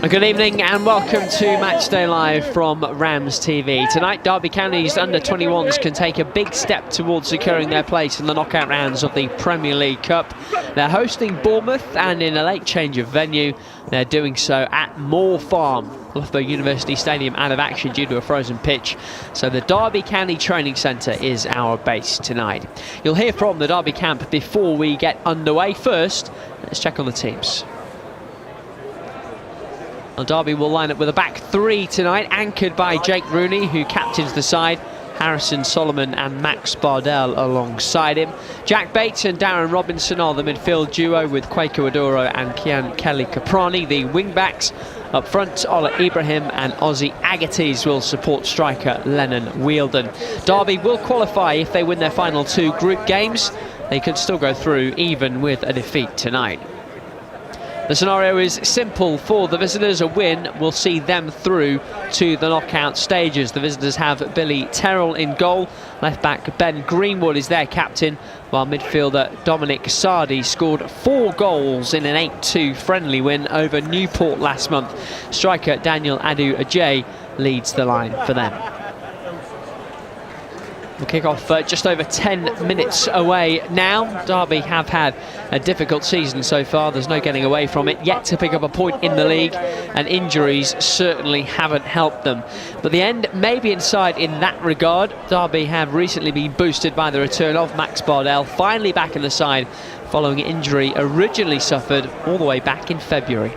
Good evening and welcome to Matchday Live from RamsTV. Tonight, Derby County's under-21s can take a big step towards securing their place in the knockout rounds of the Premier League Cup. They're hosting Bournemouth, and in a late change of venue, they're doing so at Moor Farm. Loughborough University Stadium out of action due to a frozen pitch, so the Derby County Training Centre is our base tonight. You'll hear from the Derby camp before we get underway. First, let's check on the teams. Well, Derby will line up with a back three tonight, anchored by Jake Rooney, who captains the side, Harrison Solomon and Max Bardell alongside him. Jack Bates and Darren Robinson are the midfield duo, with Kwaku Adoro and Kian Kelly Caprani the wing-backs. Up front, Ola Ibrahim and Ozzy Agates will support striker Lennon Wheeldon. Derby will qualify if they win their final two group games. They could still go through even with a defeat tonight. The scenario is simple for the visitors. A win will see them through to the knockout stages. The visitors have Billy Terrell in goal. Left back Ben Greenwood is their captain, while midfielder Dominic Sardi scored 4 goals in an 8-2 friendly win over Newport last month. Striker Daniel Adu-Ajay leads the line for them. We'll kick off just over 10 minutes away now. Derby have had a difficult season so far. There's no getting away from it. Yet to pick up a point in the league, and injuries certainly haven't helped them. But the end may be in sight in that regard. Derby have recently been boosted by the return of Max Bardell, finally back in the side following injury originally suffered all the way back in February.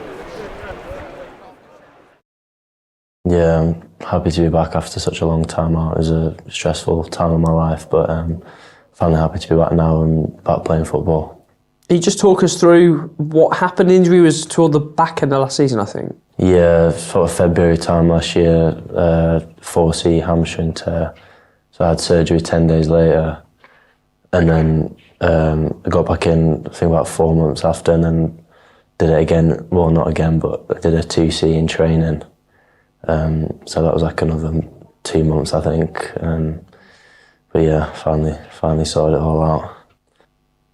Yeah, I'm happy to be back after such a long time out. It was a stressful time of my life, but finally happy to be back now and back playing football. Can you just talk us through what happened? The injury was toward the back end of last season, I think. Yeah, sort of February time last year, 4C hamstring tear. So I had surgery 10 days later, and then I got back in, I think about 4 months after, and then did it again. Well, not again, but I did a 2C in training. So that was like another 2 months, I think. But yeah, finally sorted it all out.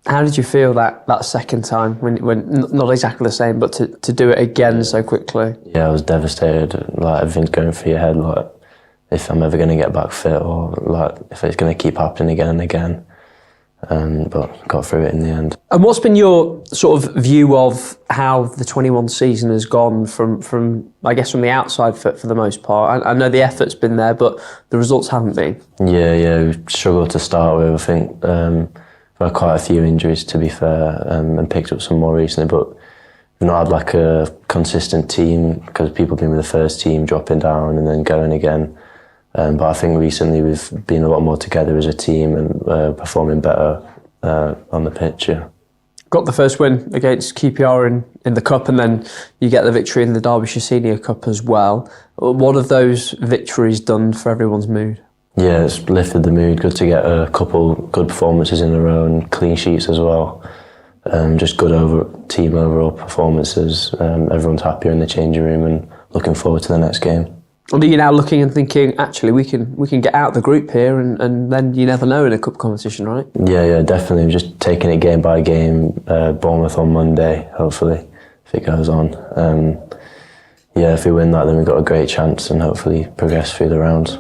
How did you feel that second time, when not exactly the same, but to do it again so quickly? Yeah, I was devastated. Like, everything's going through your head, like if I'm ever going to get back fit, or like if it's going to keep happening again and again. But got through it in the end. And what's been your sort of view of how the 21 season has gone from I guess from the outside for the most part? I know the effort's been there, but the results haven't been. Yeah, we struggled to start with. I think we've had quite a few injuries, to be fair, and picked up some more recently, but we've not had like a consistent team, because people have been with the first team dropping down and then going again. But I think recently we've been a lot more together as a team and performing better on the pitch. Yeah. Got the first win against QPR in the Cup, and then you get the victory in the Derbyshire Senior Cup as well. What have those victories done for everyone's mood? Yeah, it's lifted the mood. Good to get a couple good performances in a row and clean sheets as well. Just good team overall performances. Everyone's happier in the changing room and looking forward to the next game. And are you now looking and thinking, actually, we can get out the group here, and then you never know in a cup competition, right? Yeah, definitely. We're just taking it game by game. Bournemouth on Monday, hopefully, if it goes on. Yeah, if we win that, then we've got a great chance and hopefully progress through the rounds.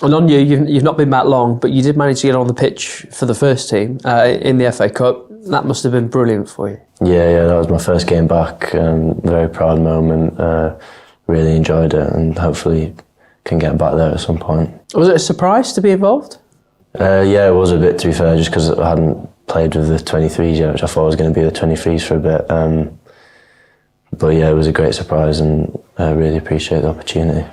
And on you've not been that long, but you did manage to get on the pitch for the first team in the FA Cup. That must have been brilliant for you. Yeah, that was my first game back. Very proud moment. Really enjoyed it, and hopefully can get back there at some point. Was it a surprise to be involved? Yeah, it was a bit, to be fair, just because I hadn't played with the 23s yet, which I thought was going to be the 23s for a bit. But yeah, it was a great surprise, and I really appreciate the opportunity.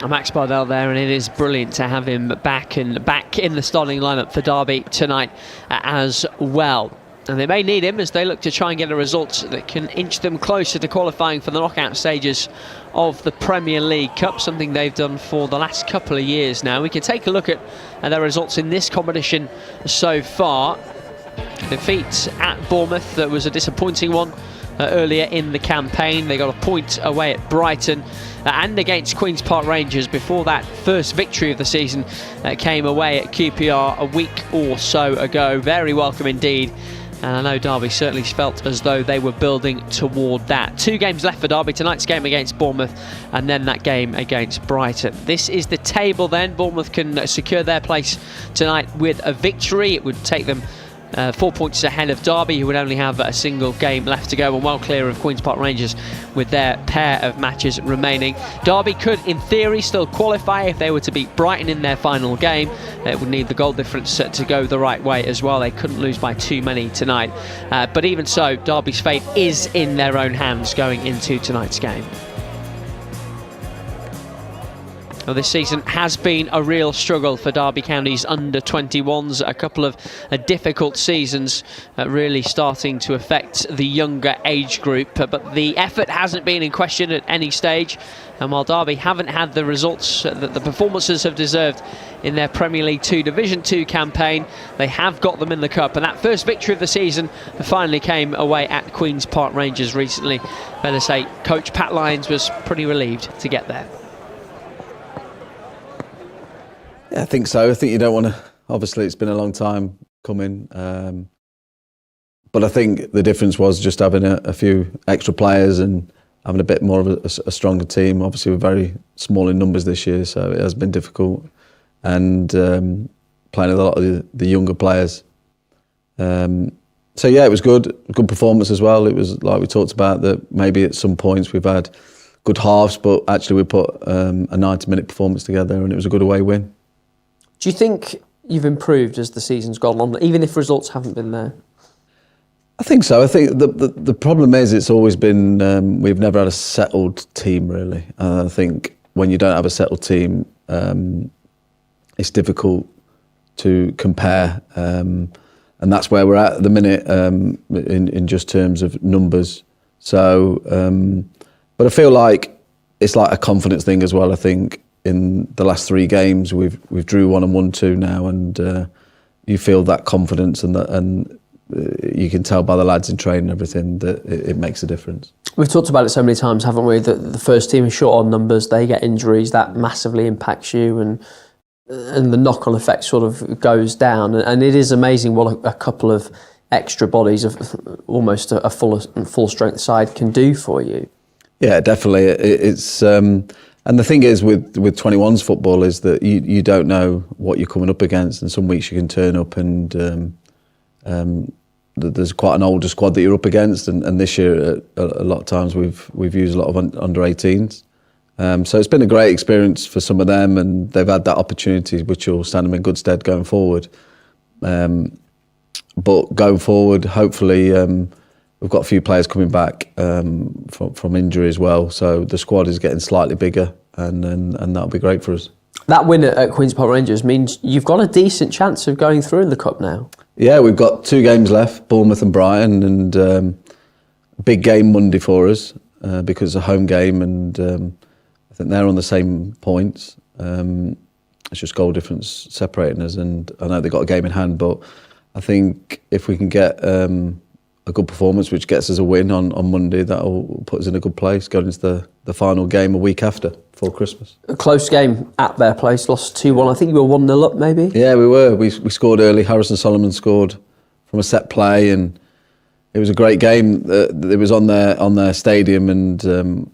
Max Bardell there, and it is brilliant to have him back in the starting lineup for Derby tonight as well. And they may need him as they look to try and get a result that can inch them closer to qualifying for the knockout stages of the Premier League Cup, something they've done for the last couple of years now. We can take a look at their results in this competition so far. Defeat at Bournemouth, that was a disappointing one earlier in the campaign. They got a point away at Brighton and against Queen's Park Rangers before that first victory of the season came away at QPR a week or so ago. Very welcome indeed And I know Derby certainly felt as though they were building toward that. 2 games left for Derby. Tonight's game against Bournemouth and then that game against Brighton. This is the table then. Bournemouth can secure their place tonight with a victory. It would take them 4 points ahead of Derby, who would only have a single game left to go and well clear of Queen's Park Rangers with their pair of matches remaining. Derby could, in theory, still qualify if they were to beat Brighton in their final game. It would need the goal difference to go the right way as well. They couldn't lose by too many tonight. But even so, Derby's fate is in their own hands going into tonight's game. Well, this season has been a real struggle for Derby County's under-21s. A couple of difficult seasons really starting to affect the younger age group. But the effort hasn't been in question at any stage. And while Derby haven't had the results that the performances have deserved in their Premier League 2 Division 2 campaign, they have got them in the Cup. And that first victory of the season finally came away at Queen's Park Rangers recently. Better say, coach Pat Lyons was pretty relieved to get there. Yeah, I think so. I think you don't want to... Obviously, it's been a long time coming. But I think the difference was just having a few extra players and having a bit more of a stronger team. Obviously, we're very small in numbers this year, so it has been difficult. And playing with a lot of the younger players. So, yeah, it was good. Good performance as well. It was like we talked about, that maybe at some points we've had good halves, but actually we put a 90-minute performance together and it was a good away win. Do you think you've improved as the season's gone on, even if results haven't been there? I think so. I think the problem is it's always been, we've never had a settled team, really. I think when you don't have a settled team, it's difficult to compare. And that's where we're at the minute in just terms of numbers. So, but I feel like it's like a confidence thing as well, I think. In the last 3 games, we've drew 1 and won 2 now, and you feel that confidence, and you can tell by the lads in training and everything that it makes a difference. We've talked about it so many times, haven't we? That the first team is short on numbers, they get injuries, that massively impacts you, and the knock-on effect sort of goes down. And it is amazing what a couple of extra bodies of almost a full strength side can do for you. Yeah, definitely. It's. And the thing is with 21s football is that you don't know what you're coming up against, and some weeks you can turn up and there's quite an older squad that you're up against, and this year a lot of times we've used a lot of under 18s. So it's been a great experience for some of them, and they've had that opportunity which will stand them in good stead going forward. But going forward, hopefully we've got a few players coming back from injury as well, so the squad is getting slightly bigger, and that'll be great for us. That win at Queen's Park Rangers means you've got a decent chance of going through in the Cup now. Yeah, we've got 2 games left, Bournemouth and Brighton, and a big game Monday for us because it's a home game, and I think they're on the same points. It's just goal difference separating us, and I know they've got a game in hand, but I think if we can get a good performance which gets us a win on Monday, that'll put us in a good place going into the final game a week after, before Christmas. A close game at their place, lost 2-1. I think you were 1-0 up maybe? Yeah, we were. We scored early. Harrison Solomon scored from a set play, and it was a great game. It was on their stadium, and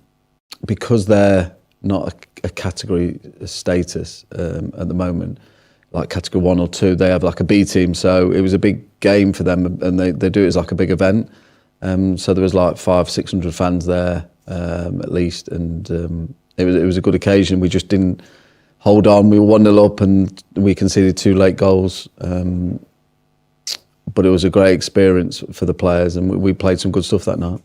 because they're not a category status at the moment, like category 1 or 2, they have like a B team, so it was a big game for them, and they do it as like a big event. So there was like 500-600 fans there at least, and it was a good occasion. We just didn't hold on. We were 1-0 up, and we conceded 2 late goals. But it was a great experience for the players, and we played some good stuff that night.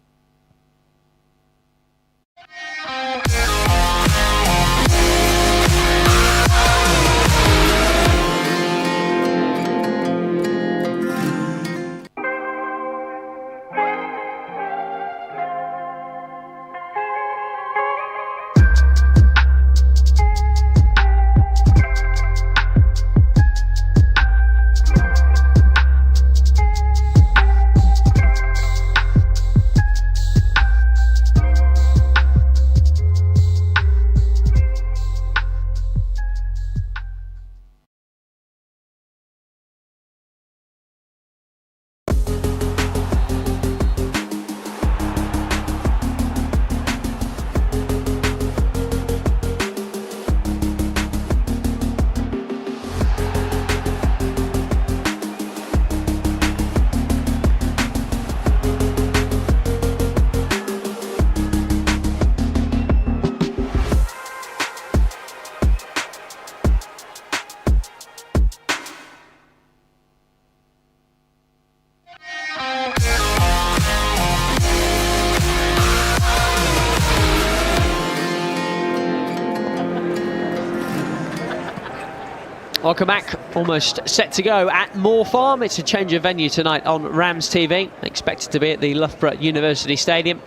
Welcome back. Almost set to go at Moor Farm. It's a change of venue tonight on RamsTV. Expected to be at the Loughborough University Stadium.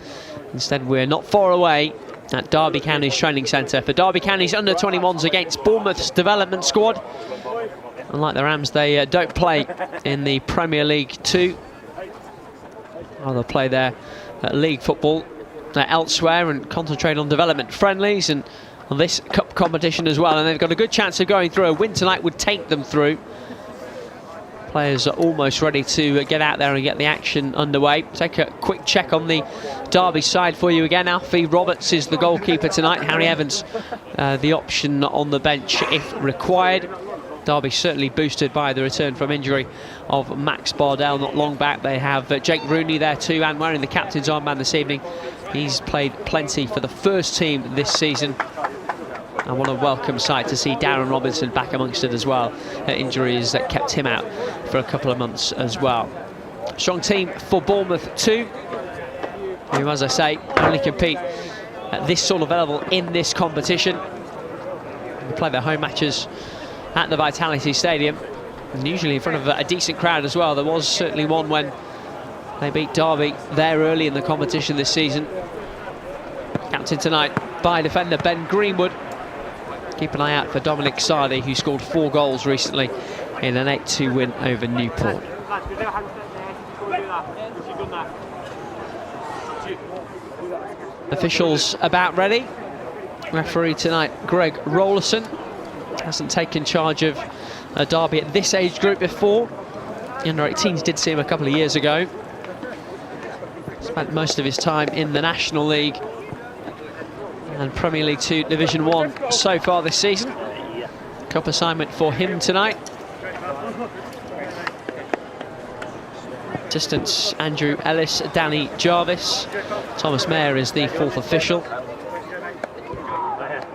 Instead, we're not far away at Derby County's training centre for Derby County's under-21s against Bournemouth's development squad. Unlike the Rams, they don't play in the Premier League 2. They'll play their league football elsewhere and concentrate on development friendlies and on this cup competition as well. And they've got a good chance of going through. A win tonight would take them through. Players are almost ready to get out there and get the action underway. Take a quick check on the Derby side for you again. Alfie Roberts is the goalkeeper tonight. Harry Evans, the option on the bench if required. Derby certainly boosted by the return from injury of Max Bardell not long back. They have Jake Rooney there too, and wearing the captain's armband this evening. He's played plenty for the first team this season. And what a welcome sight to see Darren Robinson back amongst it as well. Injuries that kept him out for a couple of months as well. Strong team for Bournemouth too, who, as I say, only compete at this sort of level in this competition. They play their home matches at the Vitality Stadium, and usually in front of a decent crowd as well. There was certainly one when they beat Derby there early in the competition this season. Captain tonight by defender Ben Greenwood. Keep an eye out for Dominic Sardi, who scored 4 goals recently in an 8-2 win over Newport. Officials about ready. Referee tonight, Greg Rollerson. Hasn't taken charge of Derby at this age group before. The under-18s did see him a couple of years ago. Spent most of his time in the National League and Premier League 2 Division 1 so far this season. Cup assignment for him tonight. Assistants Andrew Ellis, Danny Jarvis. Thomas Mayer is the 4th official.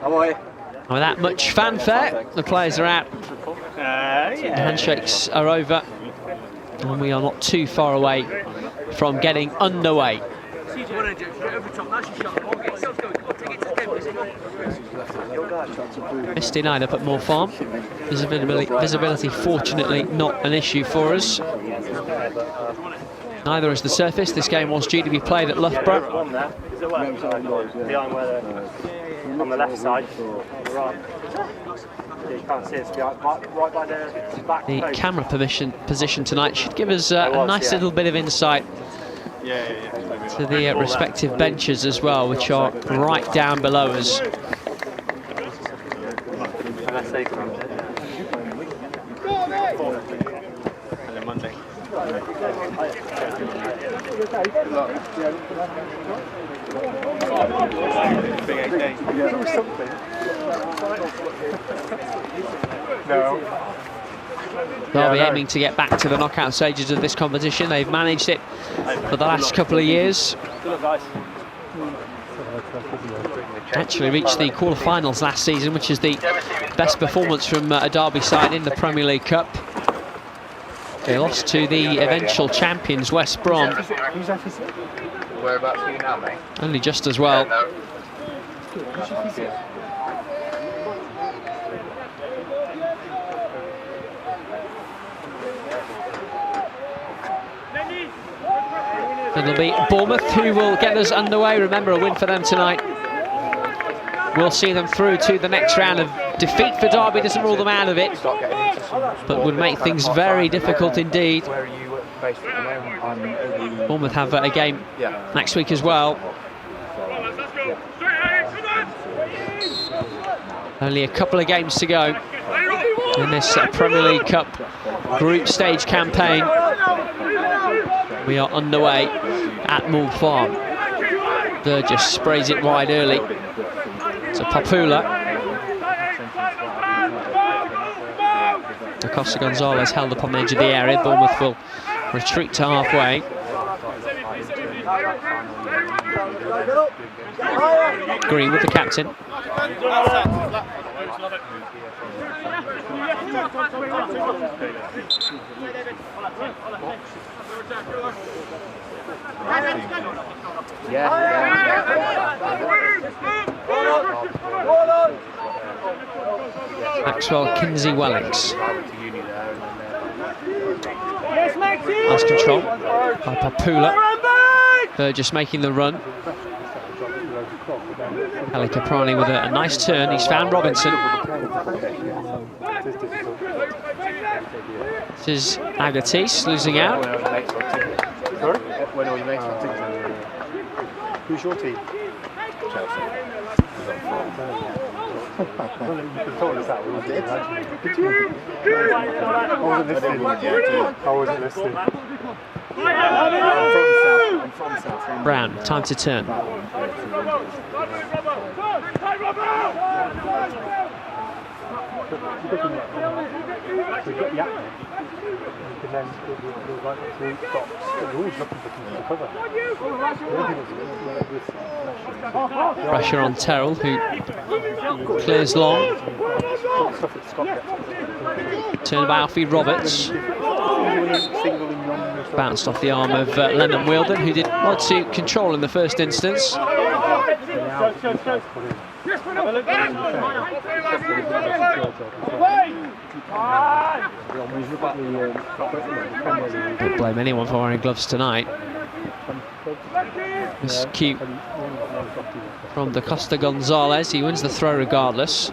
And without much fanfare, the players are out. The handshakes are over, and we are not too far away from getting underway. Misty night up at Moor Farm. Visibility fortunately not an issue for us. Neither is the surface. This game was due to be played at Loughborough. On the left side. You can't see it's right by the back. The camera position tonight should give us a nice little bit of insight to the respective benches as well, which are right down below us. Unless they come. And then Monday. Big 8 days. Derby aiming to get back to the knockout stages of this competition. They've managed it for the last couple of years. Actually reached the quarter-finals last season, which is the best performance from a Derby side in the Premier League Cup. They lost to the eventual champions West Brom. Whereabouts are you now, mate? Only just as well. It'll be Bournemouth who will get us underway. Remember, a win for them tonight will see them through to the next round. Of defeat for Derby doesn't rule them out of it, but would make things very difficult indeed. Bournemouth have a game next week as well. Only a couple of games to go in this Premier League Cup group stage campaign. We are underway at Moor Farm. Burgess sprays it wide early to Papula. Acosta Gonzalez held up on the edge of the area. Bournemouth will retreat to halfway. Green with the captain. Max Maxwell, Kinsey Wellings. Nice control by Papula. Burgess making the run. Ali Caprani with a nice turn. He's found Robinson. This is Agatis losing out. Who's your team? Chelsea. You told us that. Did you? I wasn't listening. I'm from South. Brown, time to turn. Pressure on Terrell, who clears long. Turn by Alfie Roberts. Bounced off the arm of Lennon Wielden, who did not to control in the first instance. Don't blame anyone for wearing gloves tonight. This cute from Da Costa Gonzalez. He wins the throw regardless.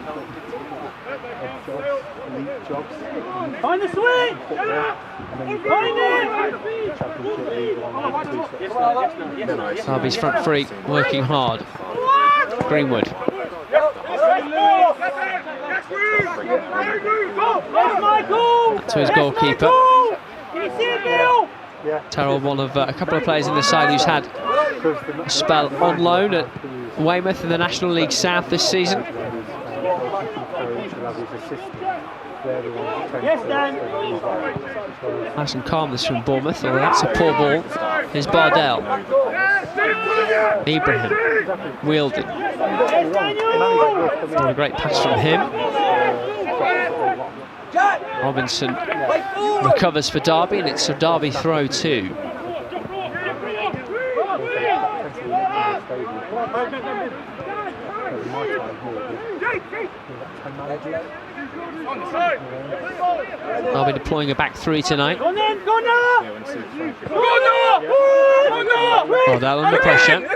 Find the swing! Find it! Derby's front three working hard. Greenwood. To his goalkeeper. Terrell, one of a couple of players in the side who's had a spell on loan at Weymouth in the National League South this season. Nice and calm this from Bournemouth, although that's a poor ball. Here's Bardell. Ibrahim. Wielden. What a great pass from him. Robinson recovers for Derby, and it's a Derby throw too. Derby deploying a back three tonight. Bardell under pressure.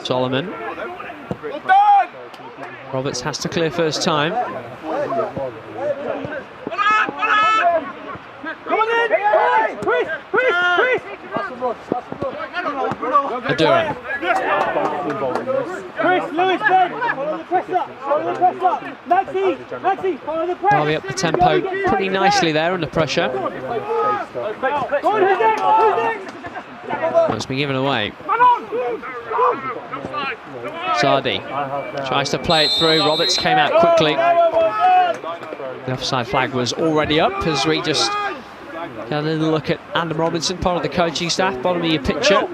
Solomon. Roberts has to clear first time. Adura. Derby up the tempo pretty nicely there under pressure. It's been given away. Sardi tries to play it through. Roberts came out quickly. The offside flag was already up as we just got a little look at Adam Robinson, part of the coaching staff, bottom of your picture.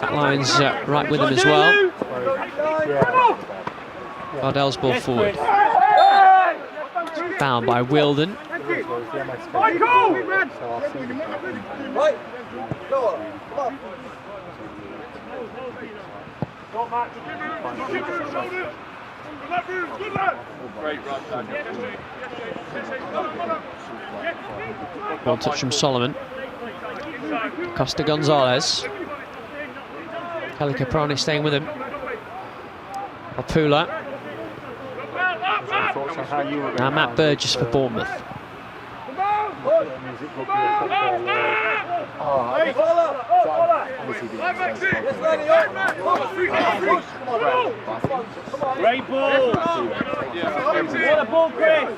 That line's right with him as well. Bardell's ball forward. Fouled by Wielden. One touch from Solomon. Costa Gonzalez. Kelly Caprani staying with him. Papula. Now Matt Burgess for Bournemouth. Great ball! What a ball, Chris!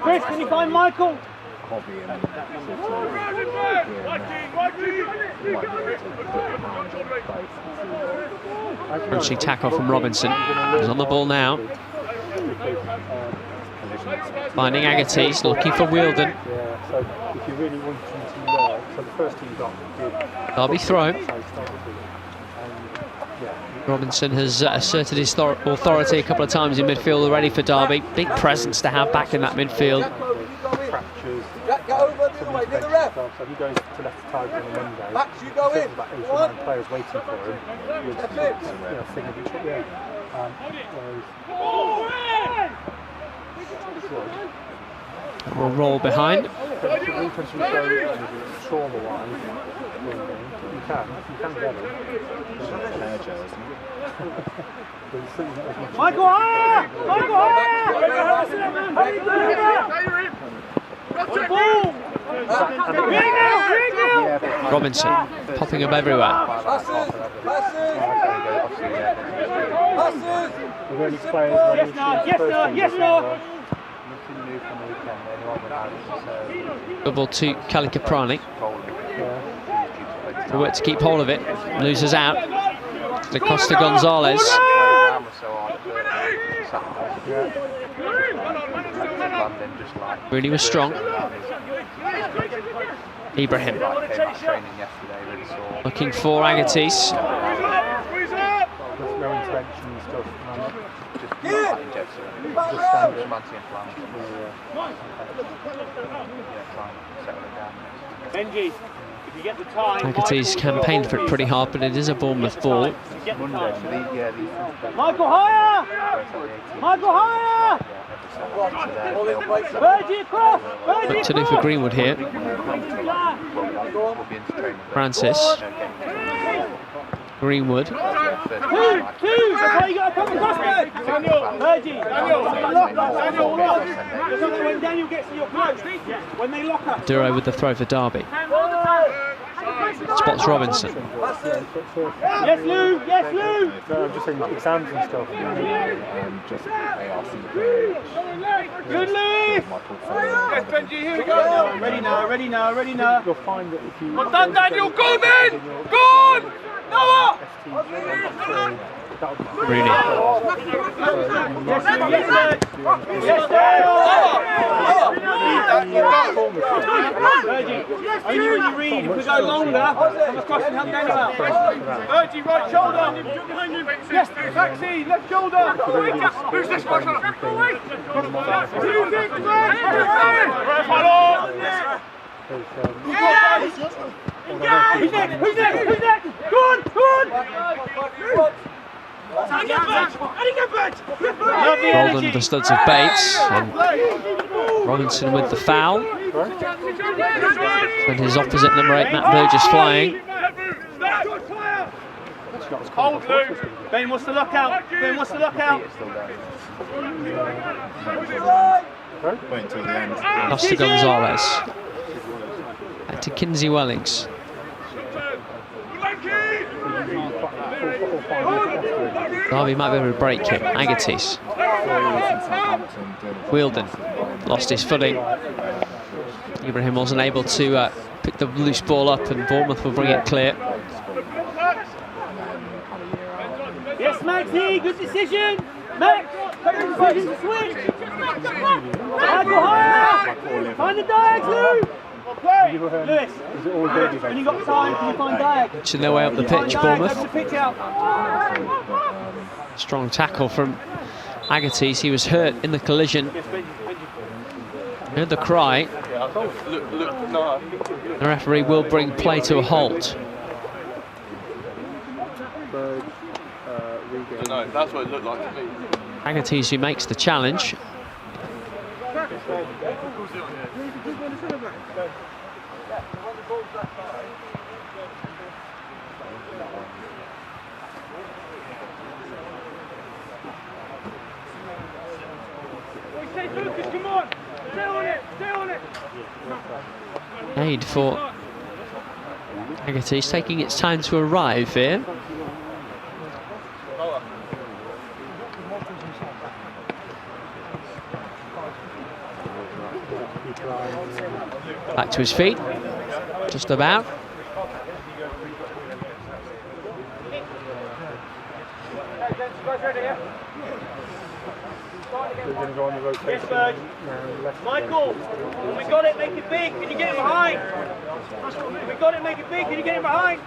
Chris, can you find Michael? Crunchy tackle from Robinson. He's on the ball now. Finding Agatis, looking for Wielden. Derby throw. Robinson has asserted his authority a couple of times in midfield already for Derby. Big presence to have back in that midfield. So if he goes to left target on a Monday, there's about 8 or 9 players waiting for him. With, signature, yeah. Will roll behind. Trauma-wise, you can get him. Michael higher! Michael higher! Robinson popping up everywhere. Yes, no. Double to Kalikaprani. The work to keep hold of it. Loses out. To Costa Gonzalez. Really was strong. Ibrahim. Looking for Agatis. No intervention and stuff. Benji, if you get the time. Agatis campaigned for it pretty hard, but it is a Bournemouth ball. Michael higher! Michael higher! Virgie across! What to do for Greenwood here? Francis. Greenwood. Two! That's how you got to come across there! Virgie! When Daniel gets to your post, when they lock up. Duro with the throw for Derby. Spots Robinson. Yes, Lou! Yes, Lou! No, I'm just saying exams and stuff. Good lead! Yes, Benji, here we go! Ready now. You'll find that if you... Well done, Daniel! Go on then! Go on! Noah! Rooney. Only when you read, if we go longer, I'm across and help Daniel out. Virgie, right shoulder. Yes, Maxi, left shoulder. Who's this one? Who's next? Go on! Golden with the studs of Bates. And Robinson with the foul. And his opposite number 8, Matt Burgess, flying. Hold, Lou. Ben wants to look out. Wait until the end. Costa Gonzalez. Back to Kinsey Wellings. Derby might be able to break him. Agatis. Wheeldon lost his footing. Ibrahim wasn't able to pick the loose ball up, and Bournemouth will bring it clear. Yes, Maxi, good decision. Max, good decision to switch. Michael higher. Find the diags, Lou. Lewis, when you got time, can you find diag? Pitching their way up the pitch, Bournemouth. Pitch out. Strong tackle from Agatis. He was hurt in the collision. Heard the cry. The referee will bring play to a halt. No, that's what it looked like to me. Agatis who makes the challenge. Lucas, come on! Stay on it! Aid for Agatis, taking its time to arrive here. Back to his feet, just about. Yes, Berg. Michael, we got it, make it big. Can you get it behind? We got it, make it big. Can you get it behind?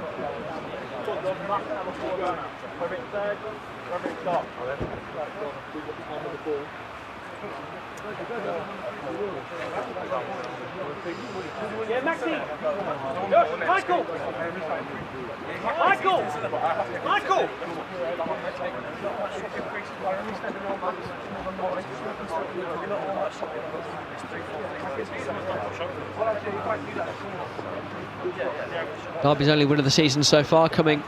Yeah, Maxi. Josh, Michael. Michael. Michael. Derby's only win of the season so far, coming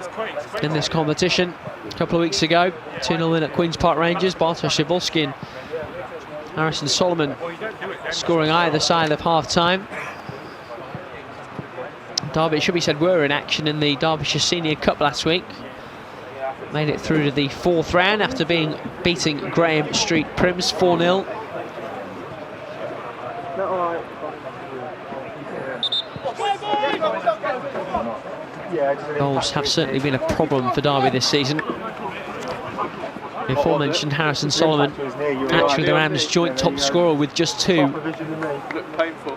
in this competition a couple of weeks ago. 2-0 win at Queen's Park Rangers. Bartosz Szybolski and Harrison Solomon scoring either side of half-time. Derby, it should be said, were in action in the Derbyshire Senior Cup last week. Made it through to the 4th round after beating Graham Street Prims 4-0. Goals have certainly been a problem for Derby this season. The aforementioned Harrison Solomon, actually the Rams' joint top scorer with just 2. Look painful.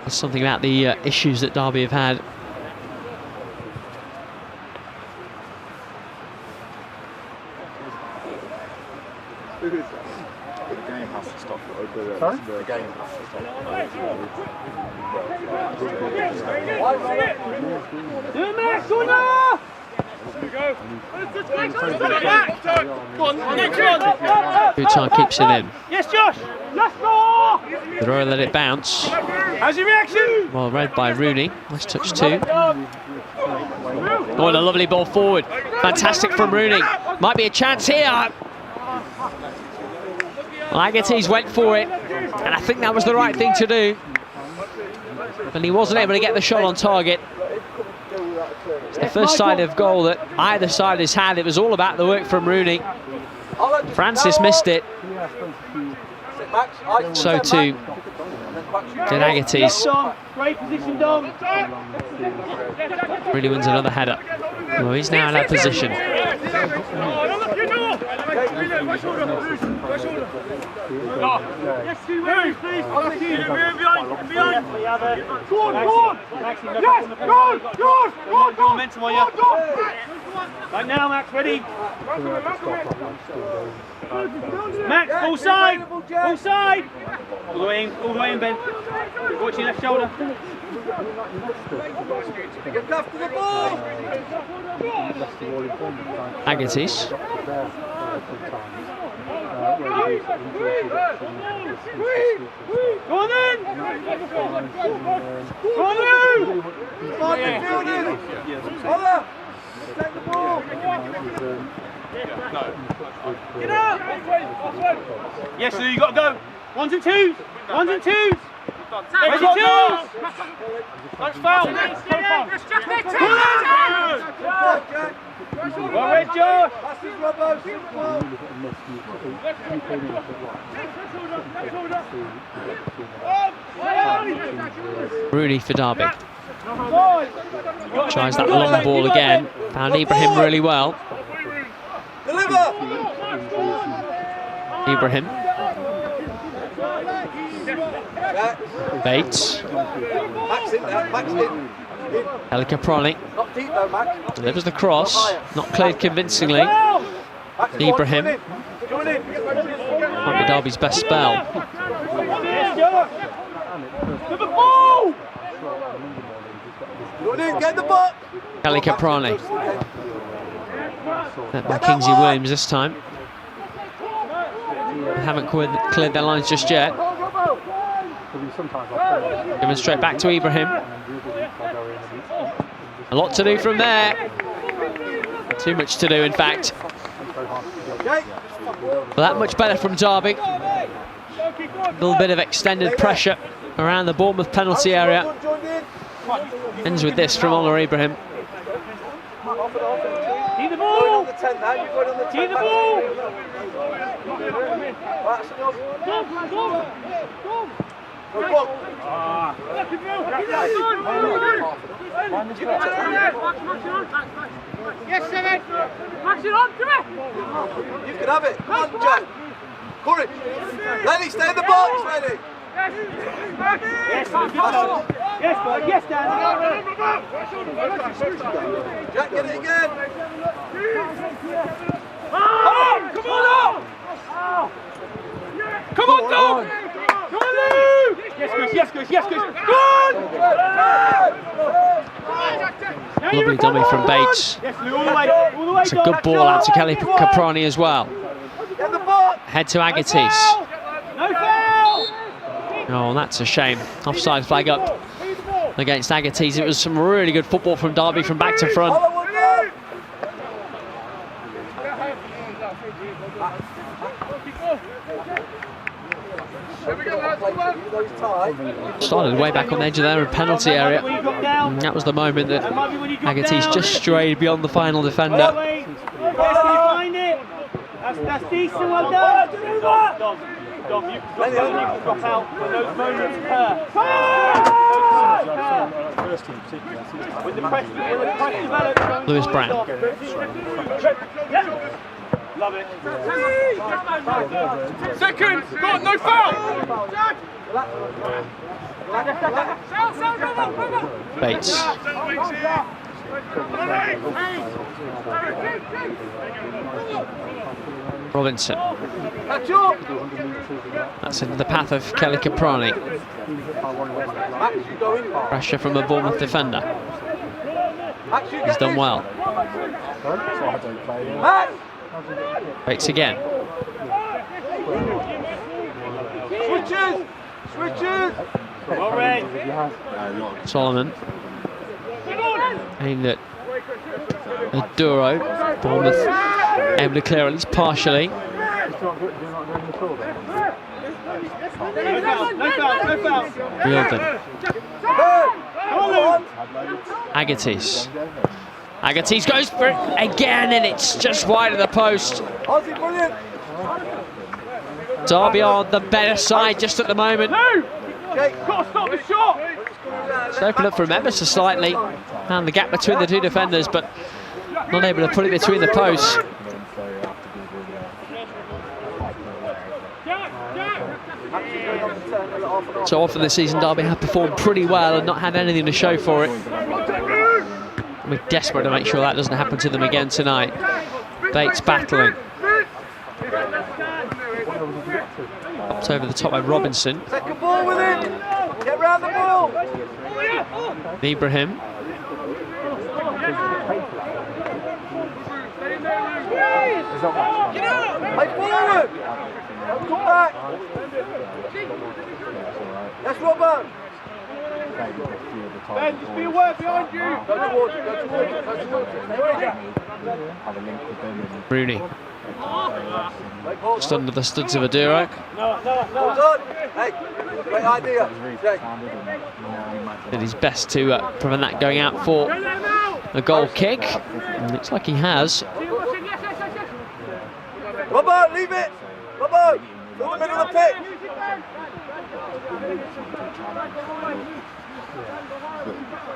There's something about the issues that Derby have had. The game has to stop. Sorry? The game has to stop. Do it, Max, corner! Good time keeps it in. Yes, Josh! Let's go! The Royal let it bounce. How's your reaction? Well read by Rooney. Nice touch too. Oh, and a lovely ball forward. Fantastic from Rooney. Might be a chance here. Agates went for it, and I think that was the right thing to do. And he wasn't able to get the shot on target. It's the first sign of goal that either side has had. It was all about the work from Rooney. Francis missed it. So too did Agates. Great position, Dom. Really wins another header. Well, he's now in that position. Yes, two ways, please. Behind. Go on, go on. Yes, go on. Momentum on you. Right now, Max, ready. Max, full side. Full side. All the way in, Ben. Watch your left shoulder. Get left to the ball. Agates. Go on then! Go on then! Holla! Take the ball! Get out! Yes, sir, you got to go. 1s and 2s! 1s and 2s! Ready, 2s! That's foul! Well read, Josh! Rooney for Derby. Tries that long ball again. Found Ibrahim really well. Ibrahim. Bates. El Caproni delivers the cross, not cleared convincingly. Ibrahim. Might be Derby's best spell. Kelly Caproni. Met by Kingsley Williams this time. They haven't cleared their lines just yet. Given straight back to Ibrahim. A lot to do from there. Too much to do, in fact. But that much better from Derby. A little bit of extended pressure around the Bournemouth penalty area. Ends with this from Ola Ibrahim. See the ball! See the ball! Yes, Seven! Max it on, come here! You can have it. Come on, Jack. Courage. Lenny, stay in the box, Lenny. Yes, yes, boy. Yes, Dan. Jack, get it again. Come on, Dom! Come on, Lou! Yes, Chris. Good! Lovely dummy from Bates. Yes, Lou, all the way. It's a good ball out to Kelly Caproni as well. Head to Agatis. No foul! Oh, that's a shame. Offside flag up against Agatis. It was some really good football from Derby from back to front. Started way back on the edge of their penalty area. And that was the moment that Agatis just strayed beyond the final defender. Yes, can you find it? That's decent, well done. Dom, you can drop out when those moments occur. When the press develops. Lewis Brown. Love it. Second! God, no foul! Bates. Robinson. That's into the path of Kelly Caproni. Pressure from the Bournemouth defender. He's done well. Bates again. Switches! Solomon. Aimed at Duro. Bournemouth able to clear at least partially. No foul. Wheeldon. Agatis. Agatis goes for it again, and it's just wide of the post. Derby on the better side just at the moment. It's opened up from ever so slightly. Found the gap between the two defenders, but not able to put it between the posts. So often this season, Derby have performed pretty well and not had anything to show for it. We're desperate to make sure that doesn't happen to them again tonight. Bates battling. Popped over the top by Robinson. Second ball with it. Get round the ball. Ibrahim. Play forward. Come back. That's Robert. Ben, just be aware behind you. Go towards it. Rooney. Just under the studs of Aduro. Hey, great idea. Did his best to prevent that going out for a goal kick. And looks like he has. Robert, leave it. Robert, through the middle of the pitch.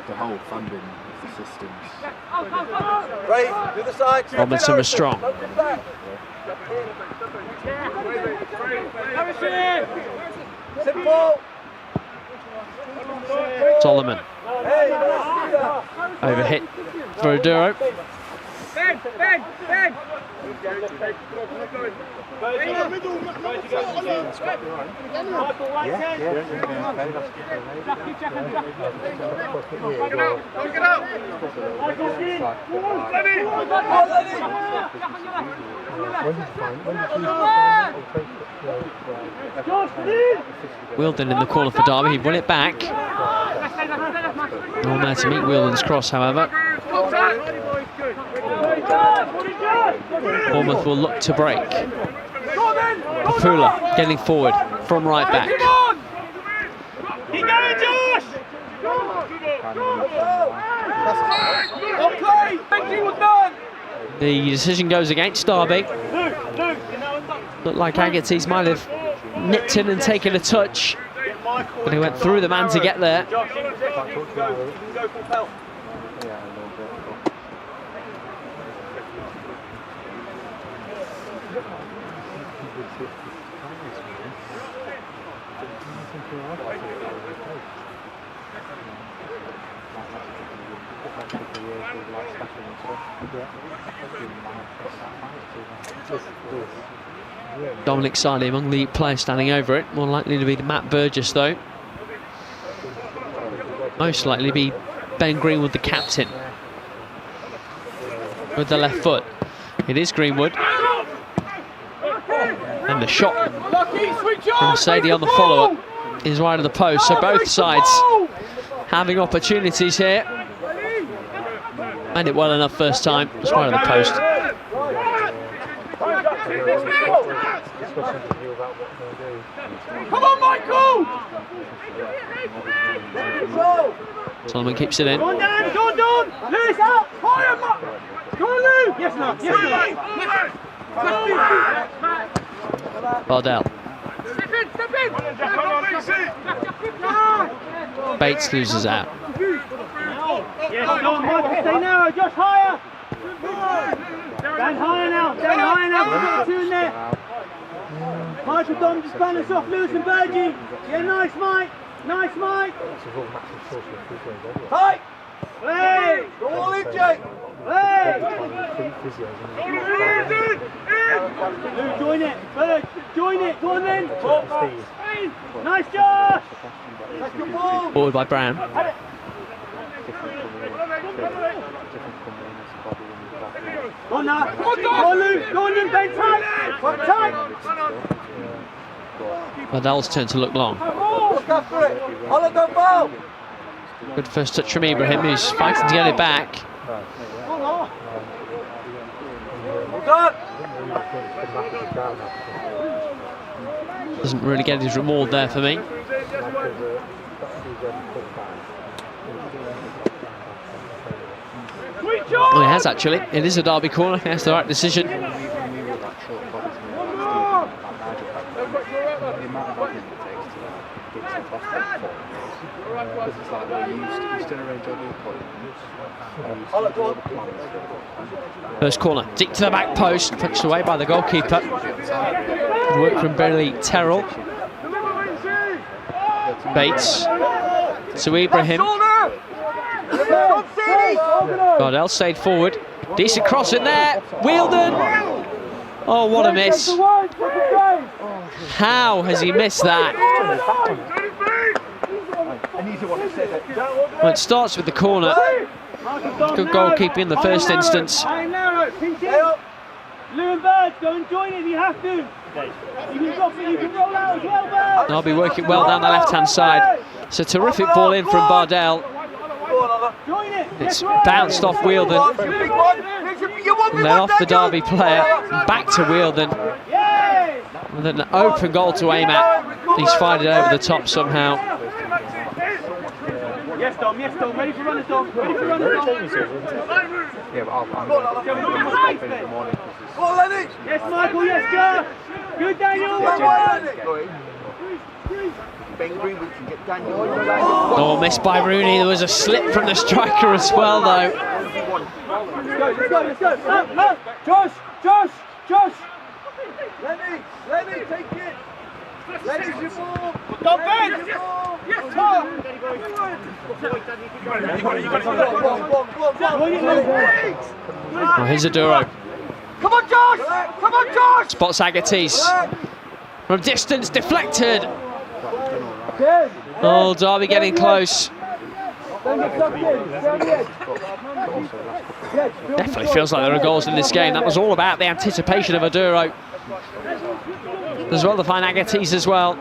The whole funding of the systems. Great, do the side. Robinson was strong. Simple. Solomon. Overhit for Aduro. Ben! Wheeldon in the corner for Derby. He won it back. No one there to meet Wheeldon's cross, however. Bournemouth will look to break. Papula getting forward from right back. Keep going, Josh! The decision goes against Derby. Looked like Agatis might have nipped in and taken a touch, but he went through the man to get there. Dominic Sardi among the players standing over it. More likely to be Matt Burgess, though. Most likely to be Ben Greenwood, the captain, with the left foot. It is Greenwood. And the shot from Sadie on the follow-up is wide of the post. So both sides having opportunities here. Made it well enough first time. It's wide of the post. Come on, Michael! Solomon keeps it in. Go on, Dan! Go on, Don! Lewis, up! Higher, Mark! Go on, Lou! Yes, no. Yes, no. Bardell. Step in! Bates loses out. Yes, go on, Michael, stay narrow, Josh, higher! Stand higher now, stand higher now, we've got the two in there. Michael, Dom, just balance off Lewis and Bergie. Yeah, nice, Mike. Nice, Mike. Tight! Play! Go all in, Jake! Play! Lou, join it. Bird, join it. Go on then. Nice, Josh! That's your ball! Forward by Brown. Go on now. Go on, Lou. Go on, Lou. Bend tight. Tight. Bardell's turn to look long. Look after it! Hollow, don't foul! Good first touch from Ibrahim, who's fighting to get it back. Well done! Doesn't really get his reward there for me. Oh, he has actually. It is a Derby corner. He has the right decision. First corner, deep to the back post, punched away by the goalkeeper. Good work from Billy Terrell. Bates to Ibrahim. Bardell stayed forward. Decent cross in there. Wheeldon. Oh, what a miss. How has he missed that? Well, it starts with the corner. Good goalkeeping in the first instance. Lou and Bird, go and join it if you have to. You can drop it, you can roll out as well, Bird. They'll be working well down the left-hand side. It's a terrific ball in from Bardell. It's bounced off Wheeldon. And then off the Derby player, back to Wheeldon. With an open goal to aim at. He's fired it over the top somehow. Yes, Dom, ready for running, Dom. Ready for running, Dom. Yeah, but I'm Go on, Lenny. Yes, Michael, yes, Joe. Good, Daniel. Ben Greenwood can get Daniel. Oh, missed by Rooney. There was a slip from the striker as well, though. Let's go. Up. Josh. Lenny, take it! Lenny's your ball! Go, Ben. Yes, Tom. Oh, here's Aduro. Come on, Josh! Spots Agatis. From distance, deflected. Oh, Derby getting close. Definitely feels like there are goals in this game. That was all about the anticipation of Aduro. As well to find Agatis as well.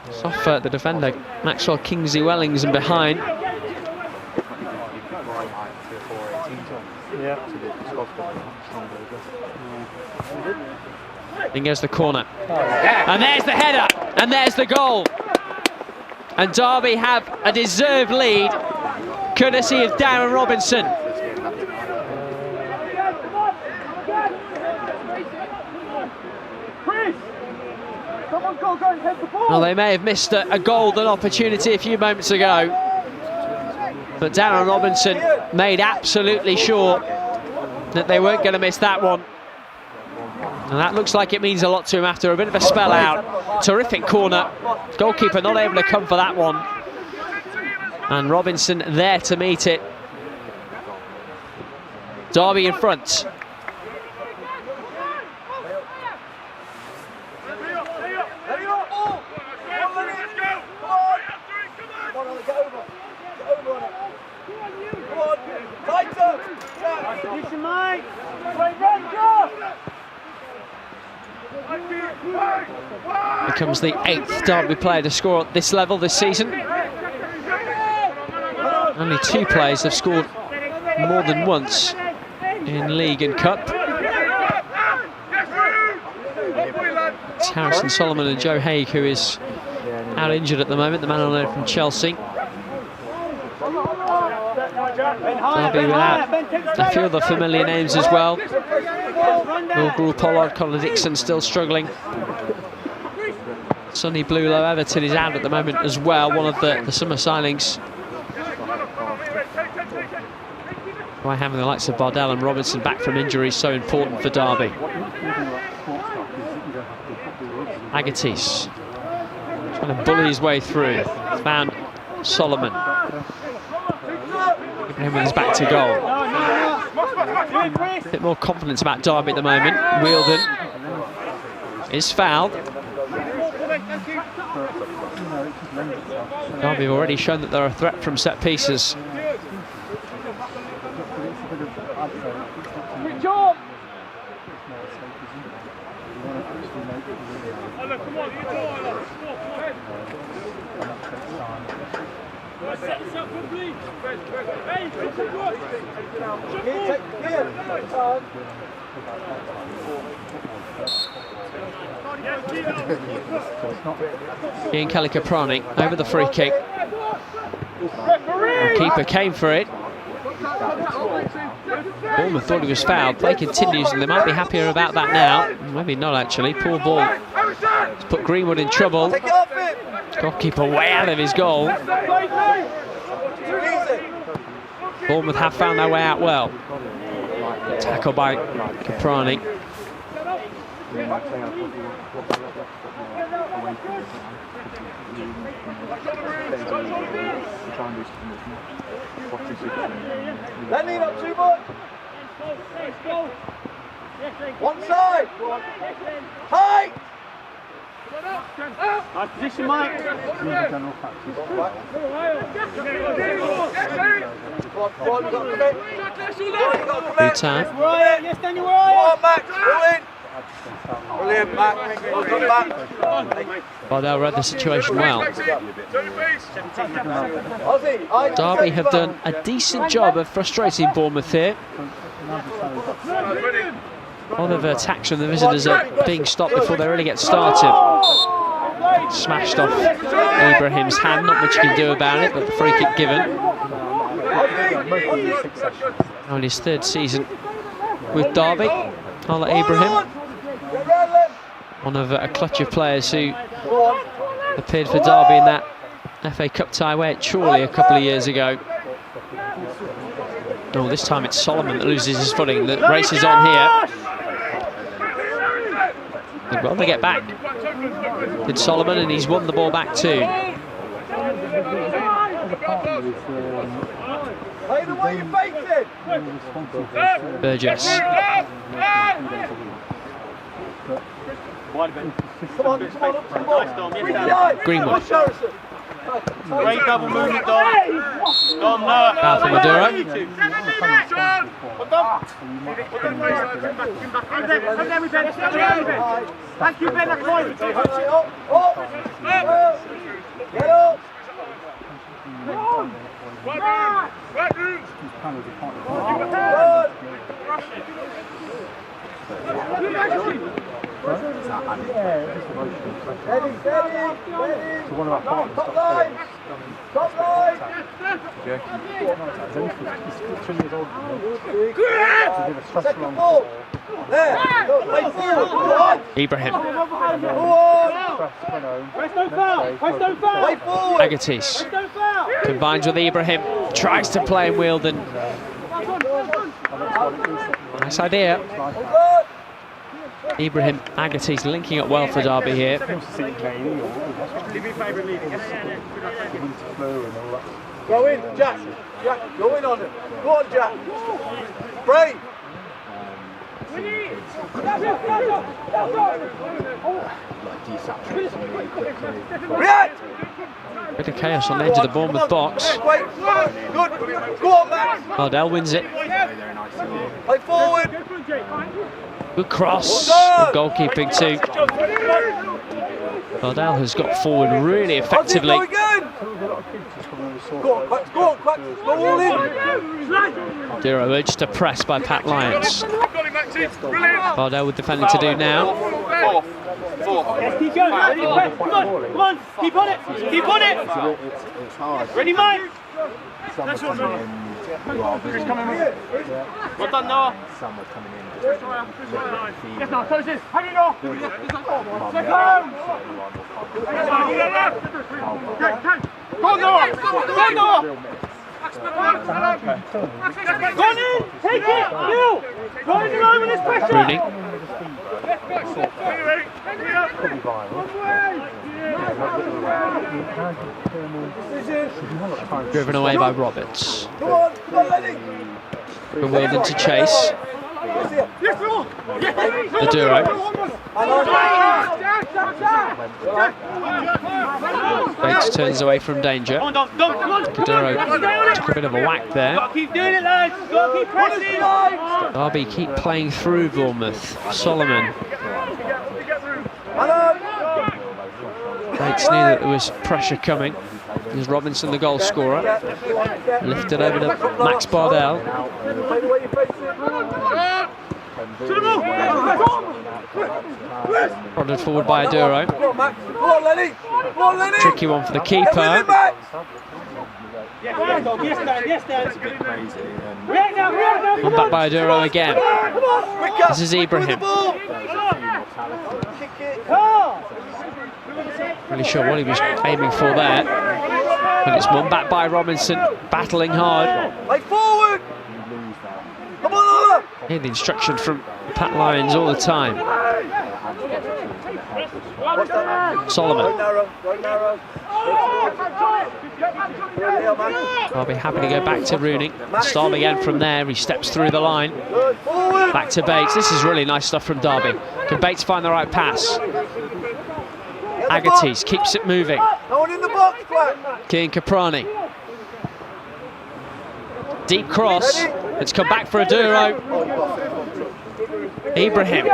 It's off the defender, Maxwell Kingsley-Wellings, and behind. In goes the corner. And there's the header. And there's the goal. And Derby have a deserved lead, courtesy of Darren Robinson. Well, they may have missed a golden opportunity a few moments ago, but Darren Robinson made absolutely sure that they weren't going to miss that one. And that looks like it means a lot to him after a bit of a spell out. Terrific corner. Goalkeeper not able to come for that one. And Robinson there to meet it. Derby in front. Becomes the 8th Derby player to score at this level this season. Only 2 players have scored more than once in League and Cup. It's Harrison Solomon and Joe Haig, who is out injured at the moment, the man on loan from Chelsea. Derby without a few other familiar names as well. Will Gruel Pollard, Connor Dixon still struggling. Sonny Bluelow Everton is out at the moment as well, one of the summer signings. Why having the likes of Bardell and Robinson back from injury is so important for Derby. Agatis trying to bully his way through. Found Solomon. Him with his back to goal. A bit more confidence about Derby at the moment. Wielden is fouled. Derby have already shown that they're a threat from set pieces. Ian Kelly-Caprani over the free kick. The keeper came for it. Bournemouth thought he was fouled. Play continues and they might be happier about that now. Maybe not actually. Poor ball. It's put Greenwood in trouble. Goalkeeper way out of his goal. Bournemouth have found their way out well. Tackle by Caprani. Lenny, not too much. One side. Tight. Nice position, Mike. Good time. Yes, Daniel, right. Max, pull in. Brilliant, Max. Well done, Max. Bardell read the situation well. Derby have done a decent job of frustrating Bournemouth here. All of the attacks from the visitors are being stopped before they really get started. Smashed off Ibrahim's hand, not much you can do about it, but the free kick given. On his 3rd season with Derby, Ola Ibrahim, one of a clutch of players who appeared for Derby in that FA Cup tie away at Chorley a couple of years ago. Oh, this time it's Solomon that loses his footing. The race is on here. Well, they get back. Did Solomon, and he's won the ball back too. Burgess. Greenwood. Great double movement, Dom. Dom, no. Foul for Maduro. Thank you, Ben. That's right. Get up. So one of our partners Top line. Top line. He's 2 years old. Second ball. There. Go, play forward. Ibrahim. Go on. Presto foul. Presto foul. Play forward. Agatis combines with Ibrahim. Tries to play in Wielden. Nice idea. Ibrahim Agatis linking up well for Derby here. Go in, Jack. Jack, go in on it. Go on, Jack. Brave! React! Bit of chaos on the edge of the Bournemouth box. Wait, good. Go on, Max. Bardell wins it. Play forward. Good cross. Good goalkeeping too. Bardell has got forward really effectively. Go again. Go on, Quacks. Go all in. Duro urged to press by Pat Lyons. Bardell with defending to do now. Yes, keep going. Come on. Keep on it. It's hard. Ready, Mike? Some are coming in. Well done, Noah. Some are coming in. Yes, Noah, close this. Hang it off. Go, Noah. Go on in. Take it. You. Go in the line with this pressure. Rooney. Driven away by Roberts. Come on, Lenny. Bewildered to chase. The Duro. Bates turns away from danger. Duro took a bit of a whack there. Keep doing it, lads. Keep pressing. Derby keep playing through Bournemouth. Solomon. Bates knew that there was pressure coming. There's Robinson, the goal scorer. Lifted over to Max Bardell. Prodded forward by Aduro. Tricky one for the keeper. Yes, Dan. One back by Aduro again. This is Ibrahim. Really sure what he was aiming for there. But it's one back by Robinson, battling hard. Forward! Come on, Hear the instruction from Pat Lyons all the time. Solomon. I'll be happy to go back to Rooney. Start again from there. He steps through the line. Back to Bates. This is really nice stuff from Derby. Can Bates find the right pass? Agatis keeps it moving. Keane Caprani. Deep cross. It's come back for Aduro. Ibrahim.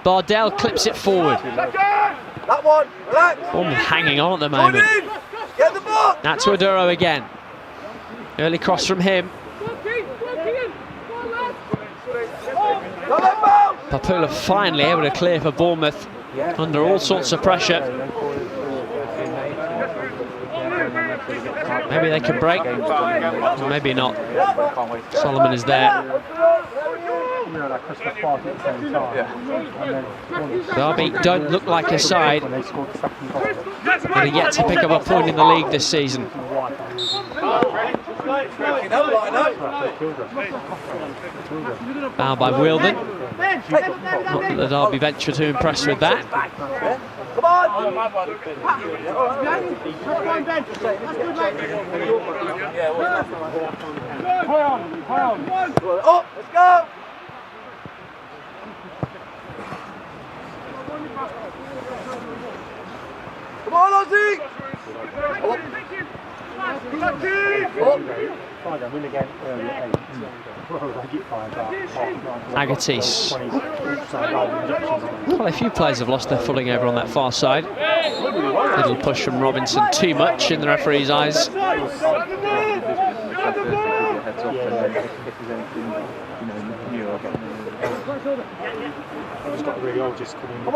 Bardell clips it forward. That one, relax. Hanging on at the moment. Get the ball. That's to Aduro again. Early cross from him. Papula finally able to clear for Bournemouth under all sorts of pressure. Maybe they can break, maybe not. Solomon is there. Derby don't look like a side that are yet to pick up a point in the league this season. Foul by Wilden. Not that the Derby venture to impress with that. Come on! Oh, let's go! Come on, Ozzy! Agatis. Quite a few players have lost their footing over on that far side. Little push from Robinson, too much in the referee's eyes. Come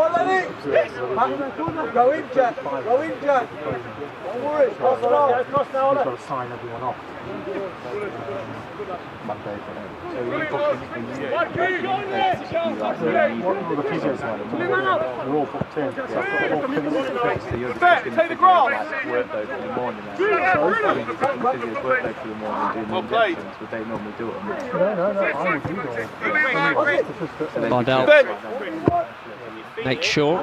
on, Lenny! Go in, Jack! Go in, Jack! Don't worry, cross it off! He's got to sign everyone off. All the physios they're all booked in. Take the grass! Well played. Would they normally do it? No, I would do that. Bardell Nate Shaw.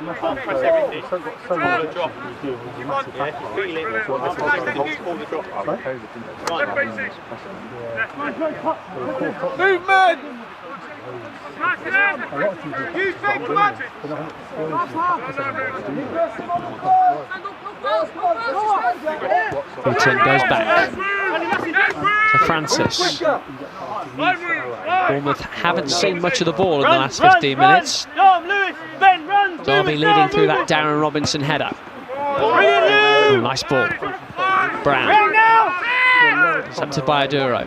Movement! Beaton goes back to Francis. Bournemouth haven't seen much of the ball in the last 15 minutes. Derby leading through that Darren Robinson header. Oh, nice ball. Brown. Intercepted by Aduro.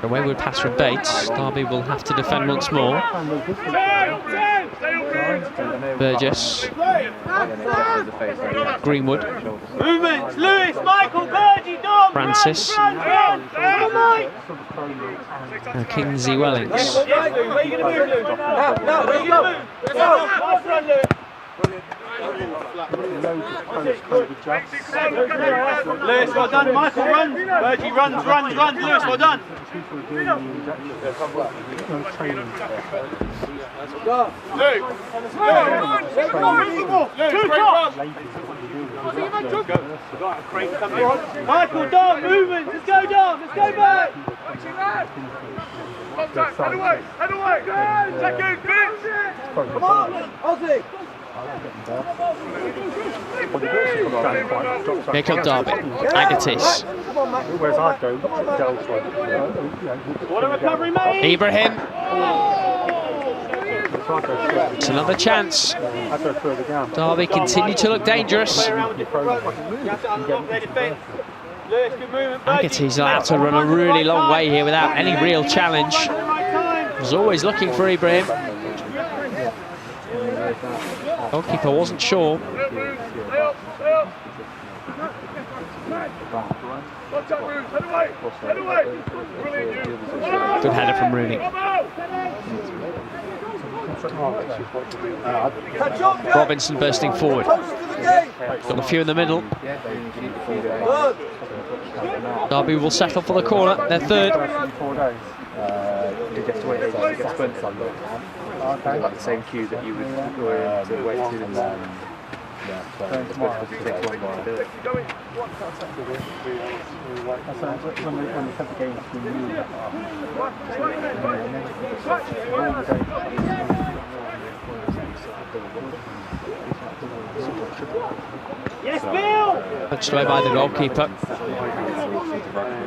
A wayward pass from Bates. Derby will have to defend once more. Burgess. Greenwood. Movements, Lewis, Michael, Bergie, Dom. Francis. And Kingsley Wellings. Where are you going to move, Lewis? Where are you going to move? Nice run, Lewis. Lewis, well done. Michael runs. Bergie runs. Lewis, well done. Michael, Dom, movement. Let's go, Dom. Let's go back. Head away! Second, finish! Come on, Ozzy! Here come Derby. Agatis. Whereas I'd go, What a recovery, mate. Ibrahim. It's another chance. Derby continue to look dangerous. Agatis allowed to run a really long way here without any real challenge. Was always looking for Ibrahim. Goalkeeper wasn't sure. Good header from Rooney. Robinson bursting forward. Got a few in the middle. Derby will settle for the corner. They're third. Like the same queue that you would wait to and then Yes, Bill! Punched away by the goalkeeper.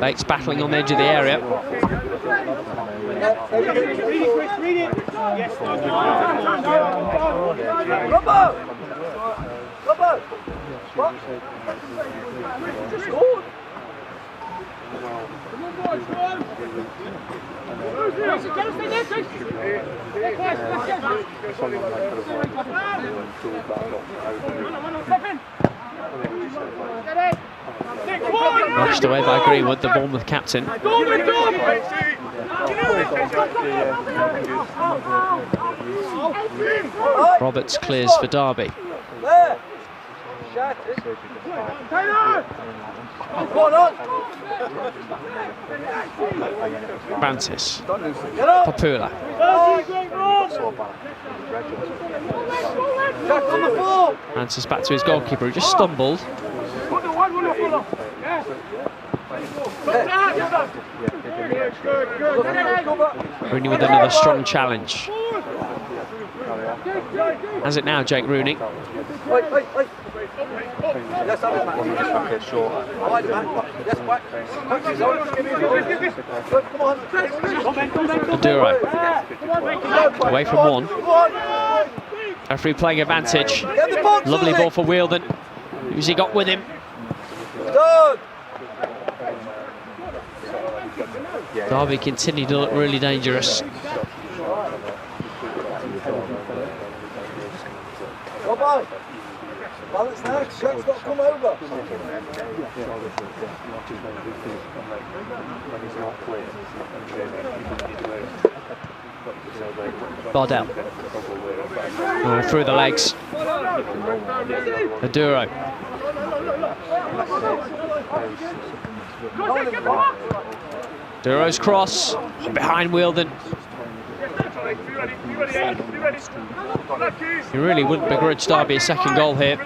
Bates battling on the edge of the area. Read it, Chris, read it! Yes, Robbo! What? Scored! Rushed away by Greenwood, the Bournemouth captain. Roberts clears for Derby. Francis. Papula. Francis back to his goalkeeper who just stumbled. Rooney with another strong challenge. Has it now, Jake Rooney. Aduro. Away from one. Referee playing advantage. Lovely ball for Wheeldon. Who's he got with him? Derby continue to look really dangerous. Balance now, Shaq's got to come over. Bardell. Oh, through the legs. Aduro. Aduro's cross behind Wheeldon. You really wouldn't begrudge Derby a second goal here.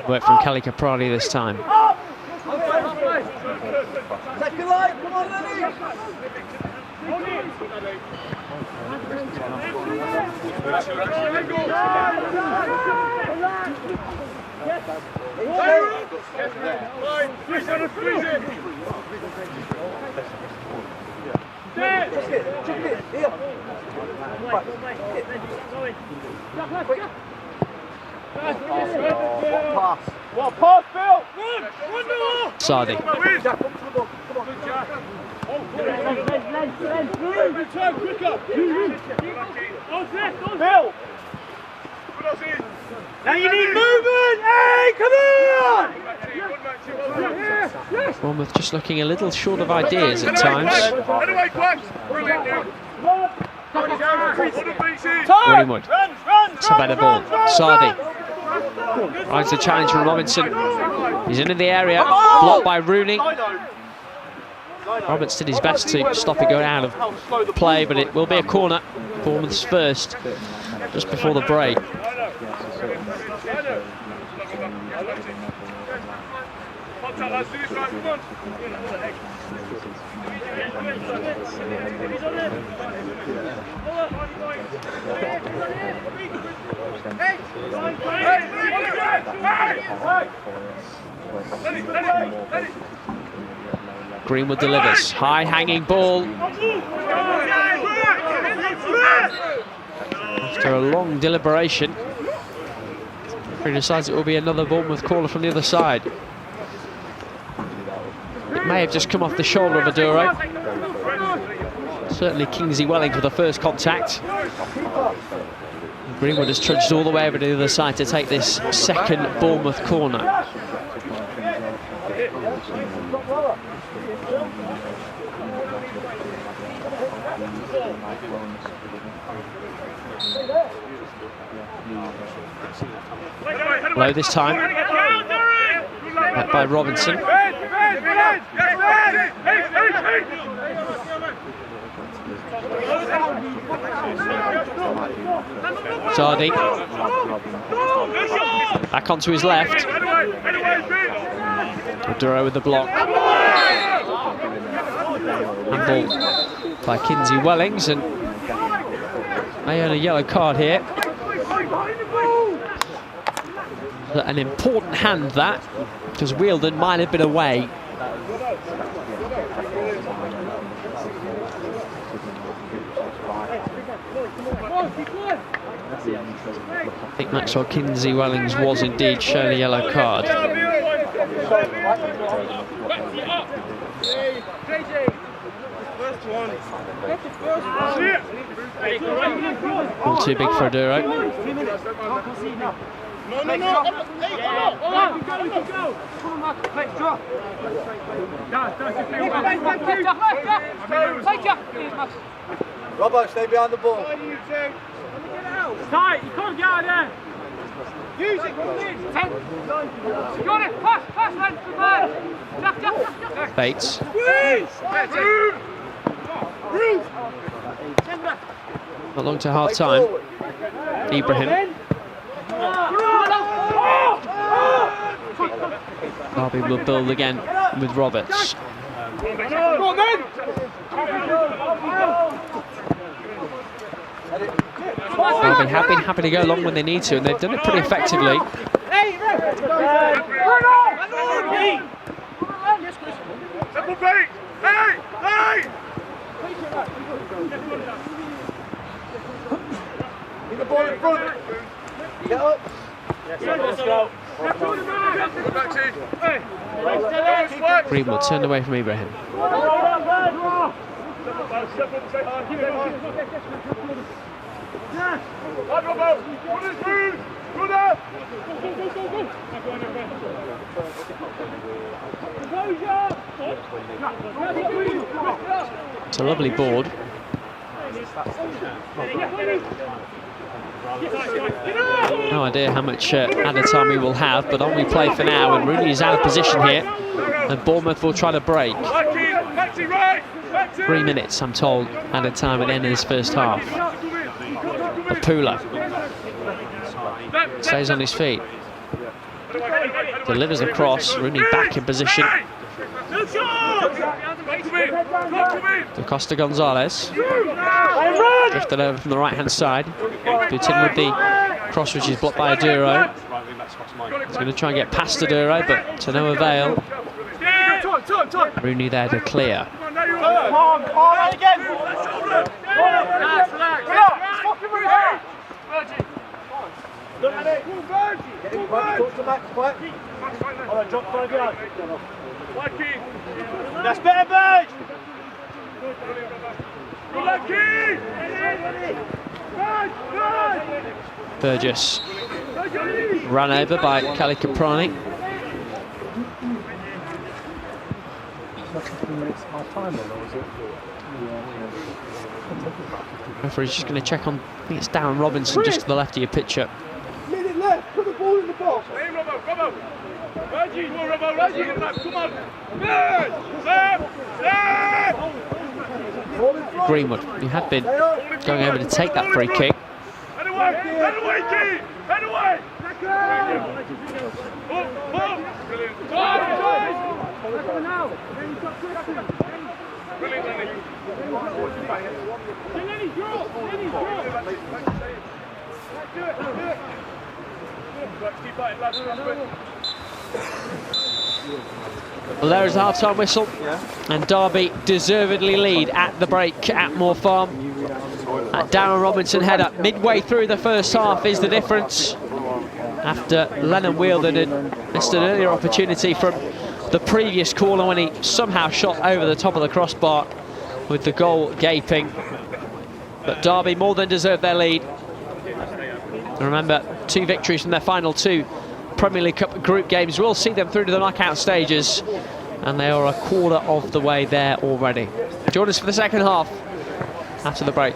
Work from Kelly Caprati this time. Second line, come on, Lenny! What pass, Bill? Sardi. Bill! Now you need movement! Hey, come on! Bournemouth just looking a little short of ideas at times. Greenwood. It's a better ball. Sardi. Rides the challenge from Robinson. He's in the area. Blocked by Rooney. Roberts did his best to stop it going out of play, but it will be a corner. Bournemouth's first, just before the break. Greenwood delivers. High hanging ball. After a long deliberation, he decides it will be another Bournemouth corner from the other side. It may have just come off the shoulder of Aduro. Certainly Kingsley Welling for the first contact. Greenwood has trudged all the way over to the other side to take this second Bournemouth corner. Low this time. Back by Robinson. Sardi. Back onto his left. Duro with the block. Handball by Kingsley Wellings, and may earn a yellow card here. An important hand that, because Wheeldon might have been away. I think Maxwell Kingsley Wellings was indeed shown a yellow card. All too big for Aduro. No. Robbo, stay behind the ball. It's tight, you can't get out of there. Use it, come in. You got it, pass, length to man. Jack. Bates. Not long to half time. Ibrahim. Derby will build again with Roberts. Derby have been happy to go along when they need to, and they've done it pretty effectively. Get the ball in front. Get up. Let's go. Greenwood turned away from Ibrahim. It's a lovely board. No idea how much added time we will have, but on we play for now, and Rooney is out of position here, and Bournemouth will try to break. 3 minutes, I'm told, added time at the end of this first half. But Pula stays on his feet. Delivers the cross, Rooney back in position. To Costa Gonzalez. Drifted over from the right-hand side. Putin with the cross, which is blocked by Aduro. He's going to try and get past Aduro, but to no avail. Rooney there to clear. That's better, Badge! Burgess run over by Kelly Caprani. Referee's just going to check on, I think it's Darren Robinson just to the left of your picture. Minute left, put the ball in the box. Greenwood, who had been going over to take that free kick. Well, there is the half-time whistle, and Derby deservedly lead at the break at Moor Farm. That Darren Robinson header midway through the first half is the difference. After Lennon Wheeldon had missed an earlier opportunity from the previous corner when he somehow shot over the top of the crossbar with the goal gaping. But Derby more than deserved their lead. And remember, 2 victories from their final 2 Premier League Cup group games will see them through to the knockout stages, and they are a quarter of the way there already. Join us for the second half after the break.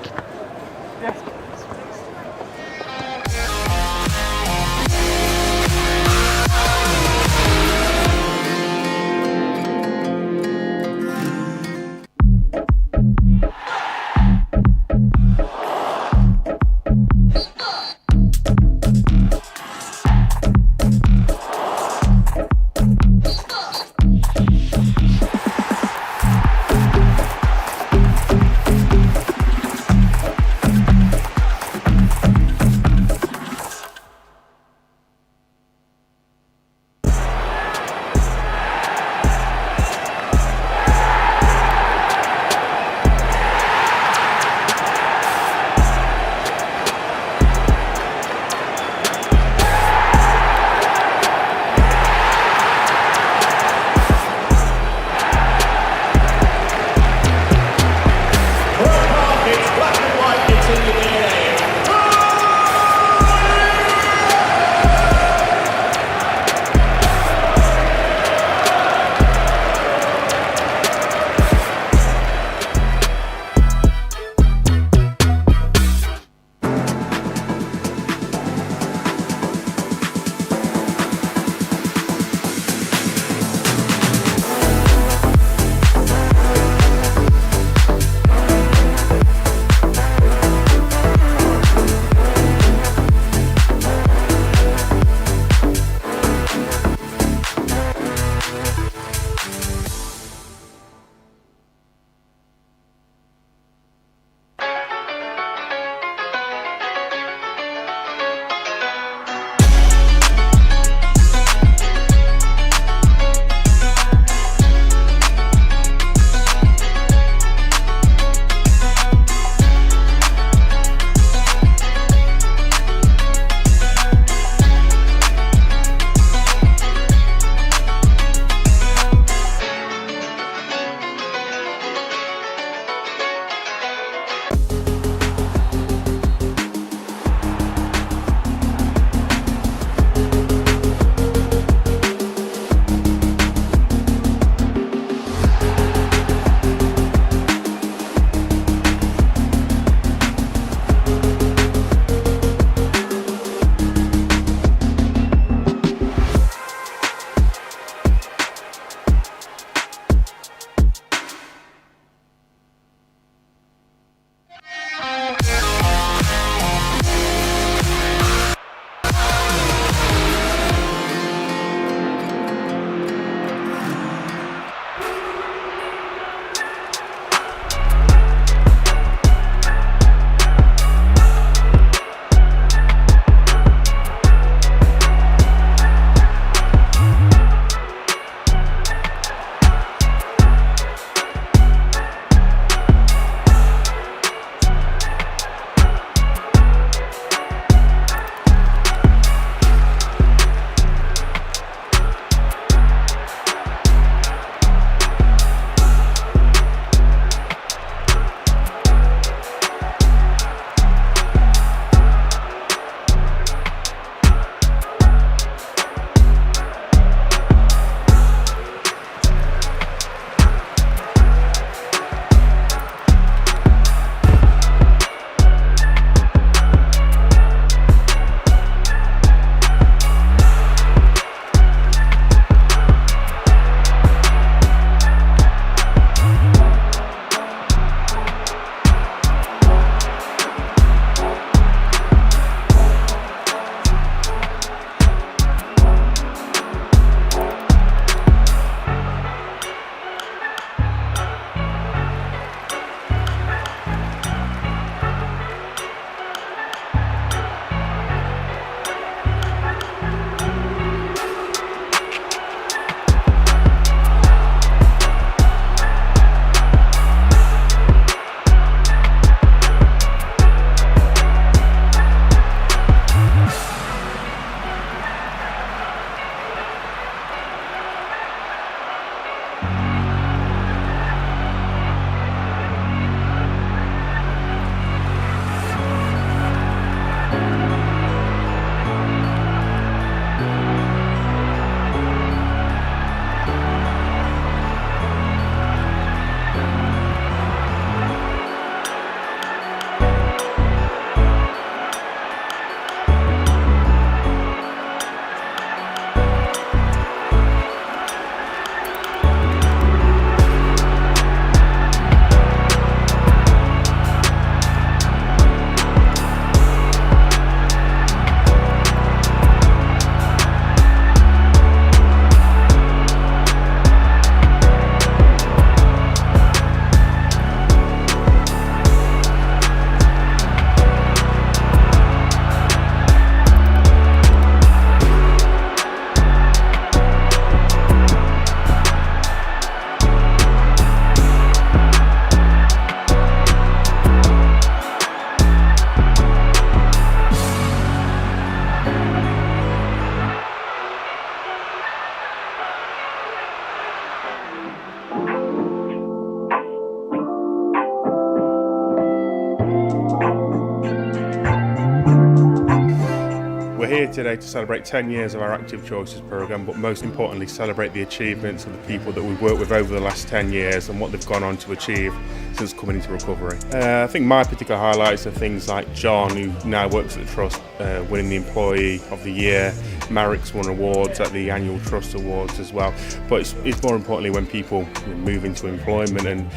today to celebrate 10 years of our Active Choices programme, but most importantly celebrate the achievements of the people that we've worked with over the last 10 years and what they've gone on to achieve since coming into recovery. I think my particular highlights are things like John, who now works at the Trust, winning the Employee of the Year. Marek's won awards at the annual Trust Awards as well. But it's more importantly when people move into employment and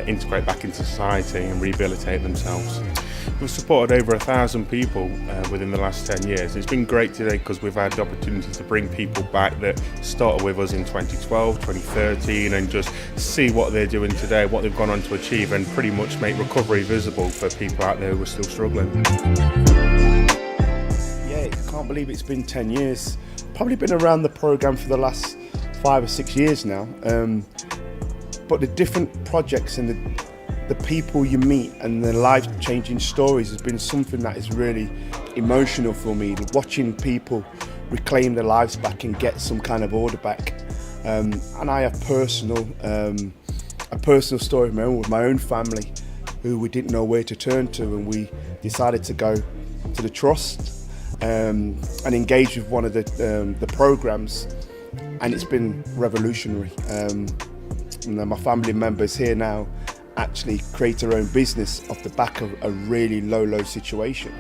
integrate back into society and rehabilitate themselves. We've supported over 1,000 people within the last 10 years. It's been great today because we've had the opportunity to bring people back that started with us in 2012, 2013 and just see what they're doing today, what they've gone on to achieve and pretty much make recovery visible for people out there who are still struggling. Yeah, I can't believe it's been 10 years. Probably been around the programme for the last 5 or 6 years now. But the different projects and the people you meet and the life-changing stories has been something that is really emotional for me. Watching people reclaim their lives back and get some kind of order back. And I have a personal story of my own with my own family, who we didn't know where to turn to, and we decided to go to the Trust and engage with one of the programs, and it's been revolutionary. My family members here now actually create her own business off the back of a really low situation,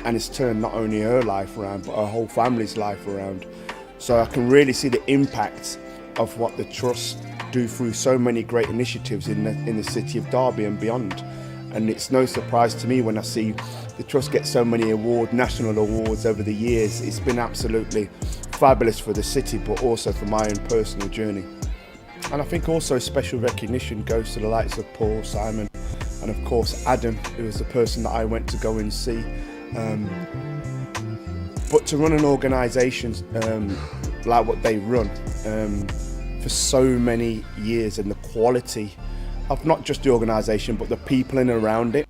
and it's turned not only her life around but her whole family's life around. So I can really see the impact of what the Trust do through so many great initiatives in the city of Derby and beyond. And it's no surprise to me when I see the Trust get so many national awards over the years. It's been absolutely fabulous for the city, but also for my own personal journey. And I think also special recognition goes to the likes of Paul, Simon, and of course Adam, who was the person that I went to go and see. But to run an organisation like what they run for so many years, and the quality of not just the organisation but the people in and around it,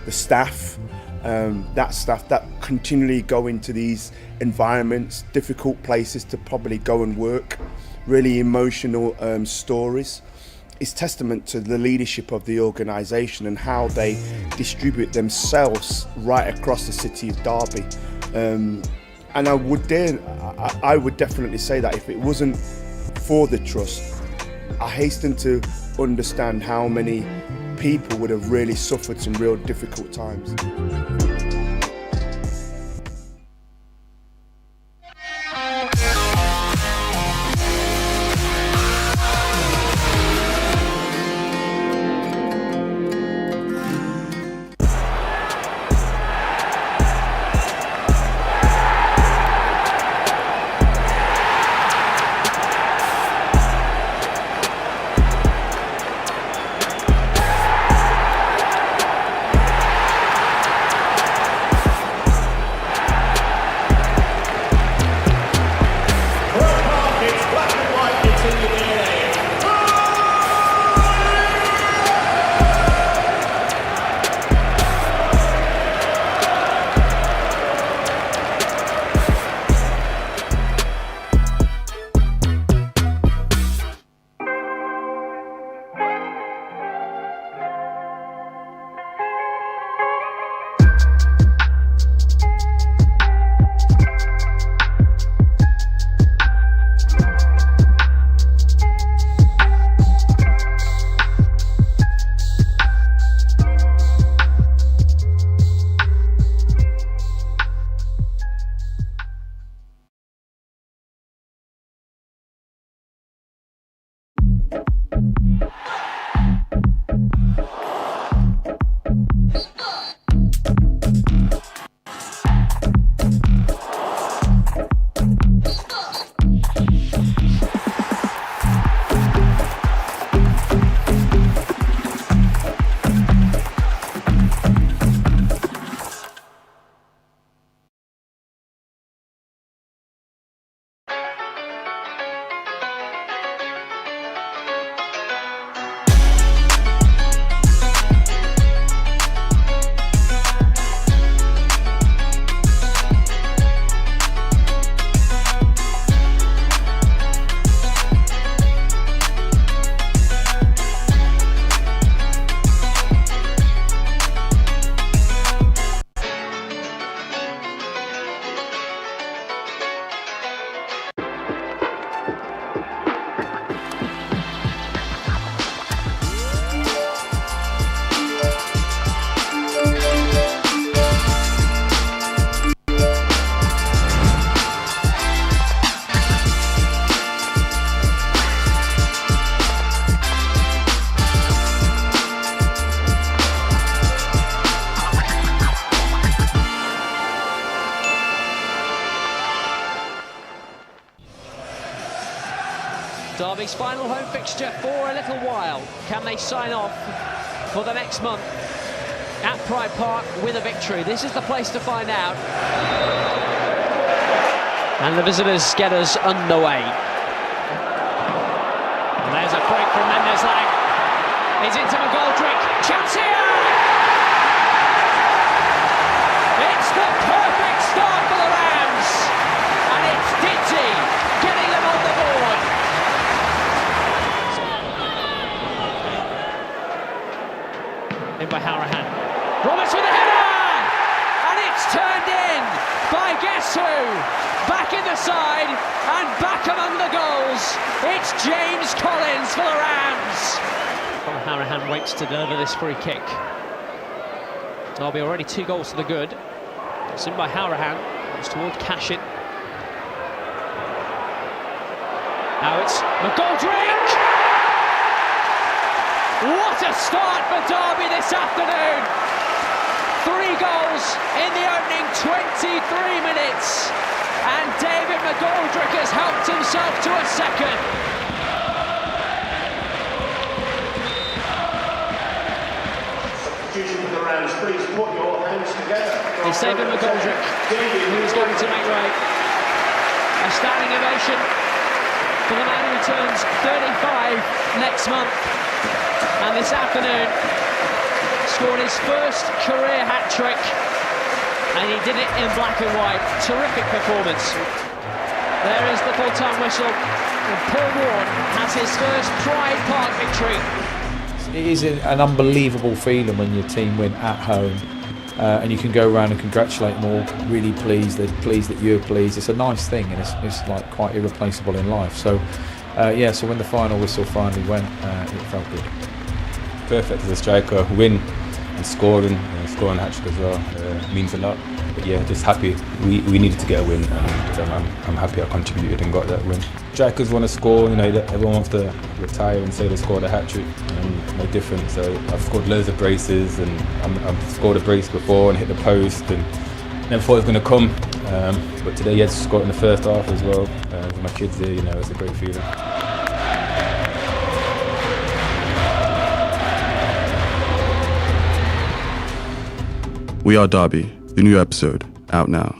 the staff, that continually go into these environments, difficult places to probably go and work, really emotional stories, is testament to the leadership of the organisation and how they distribute themselves right across the city of Derby. And I would definitely say that if it wasn't for the Trust, I hasten to understand how many people would have really suffered some real difficult times. Derby's final home fixture for a little while. Can they sign off for the next month at Pride Park with a victory? This is the place to find out. And the visitors get us underway. And there's a break from Mendes-Lang. He's into McGoldrick. Chance here! It's the perfect start for the Rams. And it's Didzy getting them on the board. In by Harahan. Roberts with a header! And it's turned in by guess who? Back in the side and back among the goals. It's James Collins for the Rams. Harahan waits to deliver this free kick. Derby already 2 goals to the good. It's in by Harahan. It's toward Cashin. Now it's McGoldrick! What a start for Derby this afternoon! 3 goals in the opening 23 minutes. And David McGoldrick has helped himself to a second. Please put your hands together. It's David McGoldrick who's going to make way. A standing ovation for the man who turns 35 next month. And this afternoon scored his first career hat-trick. And he did it in black and white. Terrific performance. There is the full-time whistle. And Paul Ward has his first Pride Park victory. It is an unbelievable feeling when your team win at home and you can go around and congratulate them all, really pleased, they're pleased that you're pleased. It's a nice thing and it's like quite irreplaceable in life. So yeah, so when the final whistle finally went, it felt good. Perfect as a striker, win and scoring hat-trick as well means a lot. But yeah, just happy we needed to get a win, and I'm happy I contributed and got that win. Strikers want to score, you know, everyone wants to retire and say they scored a hat-trick, no different. So I've scored loads of braces, and I've scored a brace before and hit the post, and never thought it was going to come. But today, yeah, scored in the first half as well. With my kids here, you know, it's a great feeling. We Are Derby, the new episode, out now.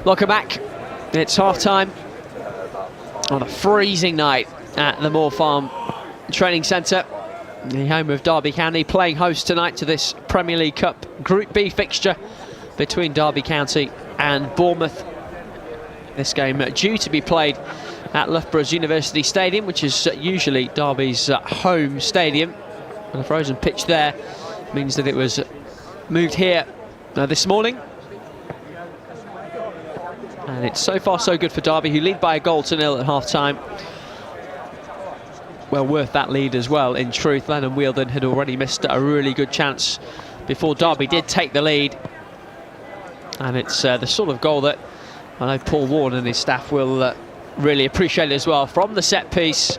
Welcome back. It's half-time on a freezing night at the Moor Farm Training Centre, the home of Derby County, playing host tonight to this Premier League Cup Group B fixture between Derby County and Bournemouth. This game due to be played at Loughborough's University Stadium, which is usually Derby's home stadium. And a frozen pitch there means that it was moved here this morning. And it's so far so good for Derby, who lead by a goal to 0 at half-time. Well worth that lead as well, in truth. Lennon Wheeldon had already missed a really good chance before Derby did take the lead. And it's the sort of goal that I know Paul Warren and his staff will really appreciate as well. From the set piece,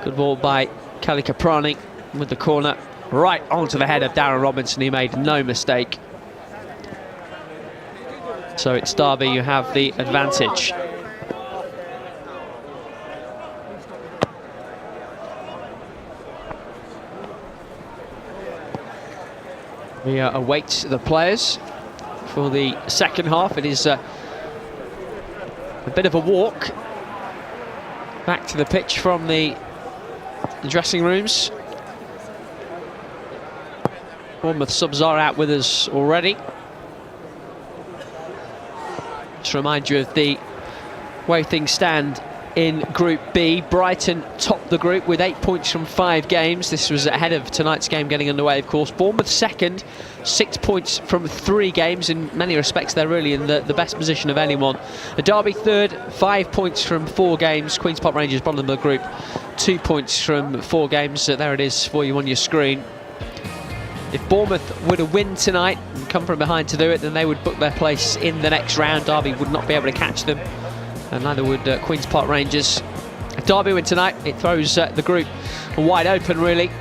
good ball by Kelly Caprani with the corner right onto the head of Darren Robinson. He made no mistake. So it's Derby who have the advantage. We await the players for the second half. It is a bit of a walk back to the pitch from the dressing rooms. Bournemouth subs are out with us already. Just remind you of the way things stand in Group B. Brighton topped the group with 8 points from 5 games. This was ahead of tonight's game getting underway, of course. Bournemouth second, 6 points from 3 games. In many respects, they're really in the best position of anyone. Derby third, 5 points from 4 games. Queen's Park Rangers bottom of the group, 2 points from 4 games. There it is for you on your screen. If Bournemouth were to win tonight and come from behind to do it, then they would book their place in the next round. Derby would not be able to catch them, and neither would Queen's Park Rangers. If Derby win tonight, it throws the group wide open, really.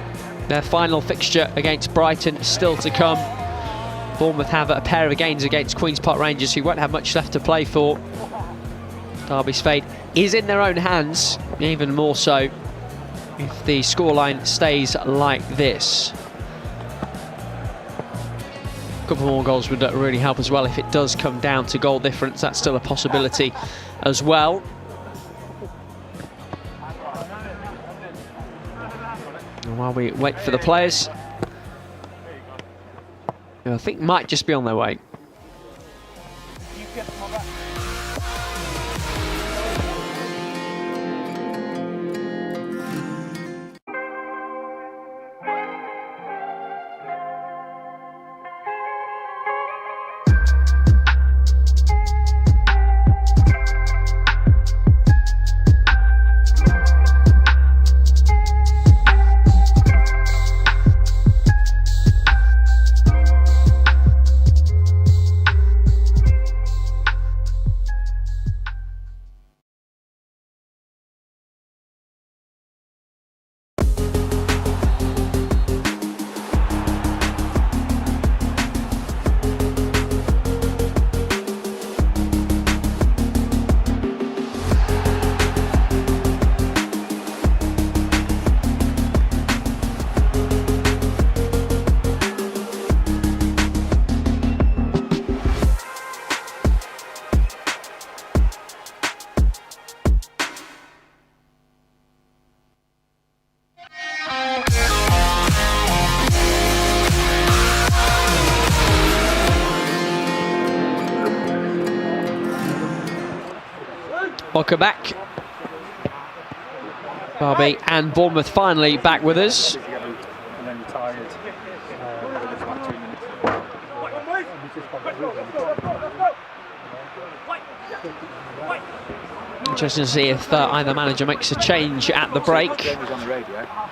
Their final fixture against Brighton still to come. Bournemouth have a pair of games against Queen's Park Rangers, who won't have much left to play for. Derby's fate is in their own hands, even more so if the scoreline stays like this. A couple more goals would really help as well. If it does come down to goal difference, that's still a possibility as well. And while we wait for the players, who I think might just be on their way. Welcome back. Derby and Bournemouth finally back with us. Interesting to see if either manager makes a change at the break.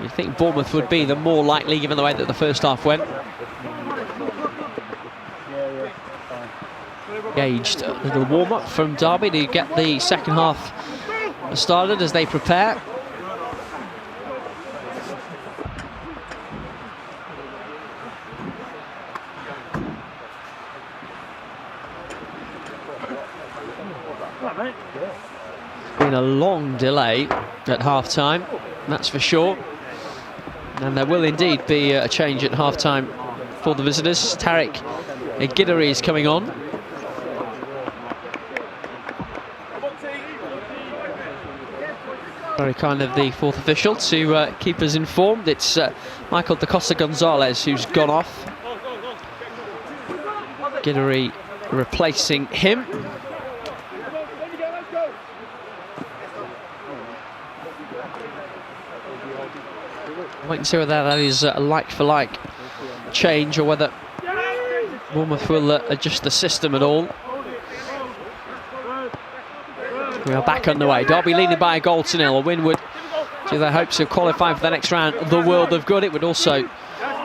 You'd think Bournemouth would be the more likely, given the way that the first half went. Engaged a little warm-up from Derby to get the second half started as they prepare. It's been a long delay at half-time, that's for sure. And there will indeed be a change at half-time for the visitors. Tariq Gidary is coming on. Very kind of the fourth official to keep us informed. It's Michael Da Costa Gonzalez who's gone off. Guidry replacing him. Wait and see whether that is a like-for-like change or whether Bournemouth will adjust the system at all. We are back underway. Derby leading by a goal to nil. A win would do their hopes of qualifying for the next round the world of good. It would also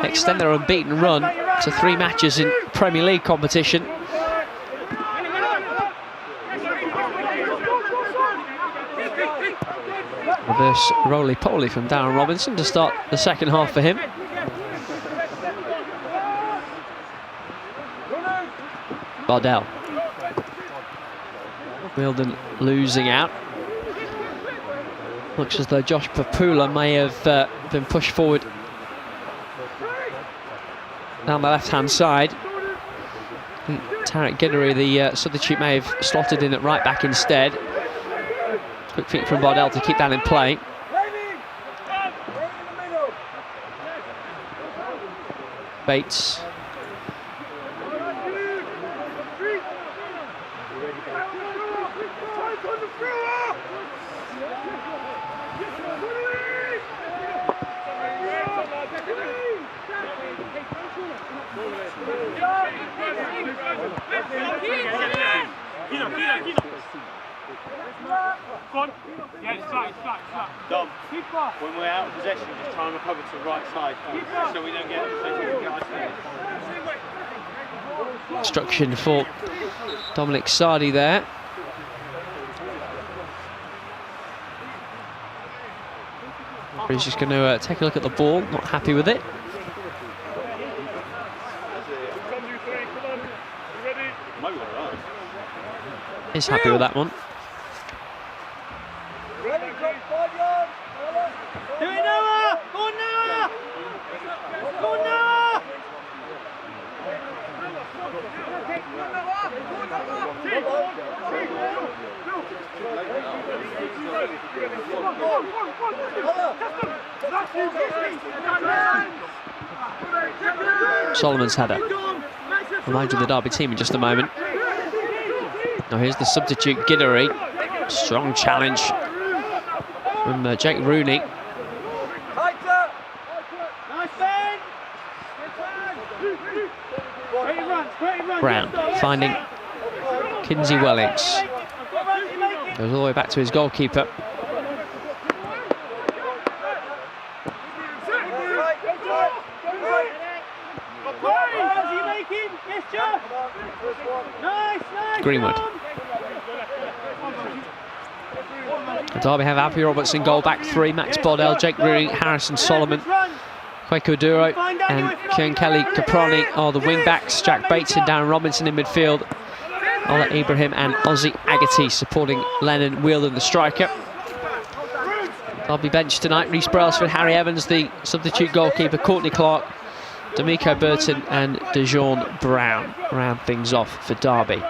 extend their unbeaten run to 3 matches in Premier League competition. Reverse roly-poly from Darren Robinson to start the second half for him. Bardell. Wilden losing out. Looks as though Josh Papula may have been pushed forward down the left-hand side. I think Tarek Guidry, the substitute, may have slotted in at right back instead. Quick feet from Bardell to keep that in play. Bates. Dom, when we're out of possession, just try and recover to the right side so we don't get Instruction for Dominic Sardi there. He's just going to take a look at the ball, not happy with it. He's happy with that one. Do it, Noah! Go on, Noah! Go on, Noah! Solomon's header. Reminder of the Derby team in just a moment. Now here's the substitute Guidry. Strong challenge from Jake Rooney. Brown finding Kinsey Wellings. Goes all the way back to his goalkeeper. Greenwood. Derby have Alfie Robertson goal back 3, Max Bardell, Jake Rooney, Harrison Solomon, Kwaku Duro and Kieran Kelly Caproni are the wing backs. Jack Bates and Darren Robinson in midfield. Ola Ibrahim and Ozzy Agati supporting Lennon Wheeldon, the striker. Derby bench tonight: Reece Brailsford, Harry Evans, the substitute goalkeeper, Courtney Clark, D'Amico Burton and DeJean Brown round things off for Derby.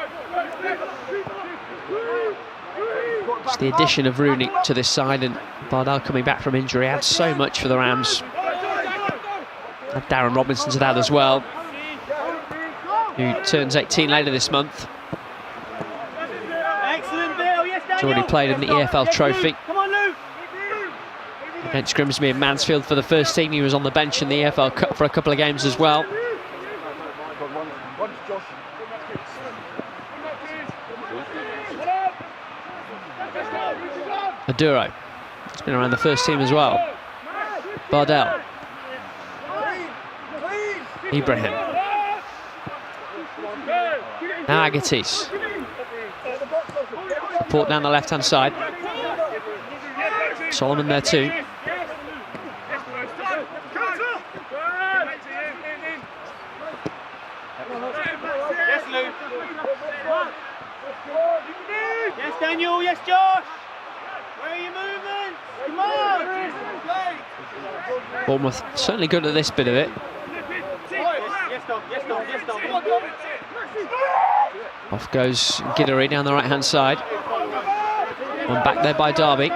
It's the addition of Rooney to this side, and Bardell coming back from injury adds so much for the Rams. And Darren Robinson to that as well, who turns 18 later this month. He's already played in the EFL Trophy against Grimsby and Mansfield for the first team. He was on the bench in the EFL Cup for a couple of games as well. Aduro, he's been around the first team as well. Bardell. Ibrahim. Now Agatis. Support down the left-hand side. Solomon there too. Yes, Lou. Yes, Daniel. Yes, Josh. Where are you moving? Come on. Bournemouth certainly good at this bit of it. Yes, Dom. Yes, Dom. Yes, Dom. Off goes Guidry down the right-hand side. One back there by Derby.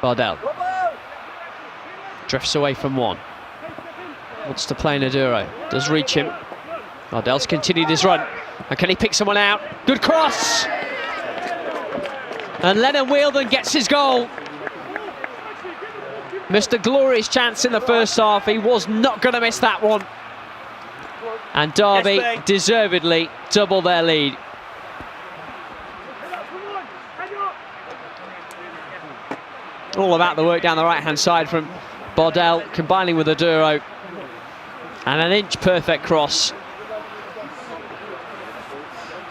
Bardell drifts away from one. Wants to play Naduro. Does reach him. Bardell's continued his run. And can he pick someone out? Good cross! And Lennon Wheeldon gets his goal. Missed a glorious chance in the first half. He was not going to miss that one. And Derby deservedly double their lead. All about the work down the right-hand side from Bardell, combining with Aduro. And an inch perfect cross.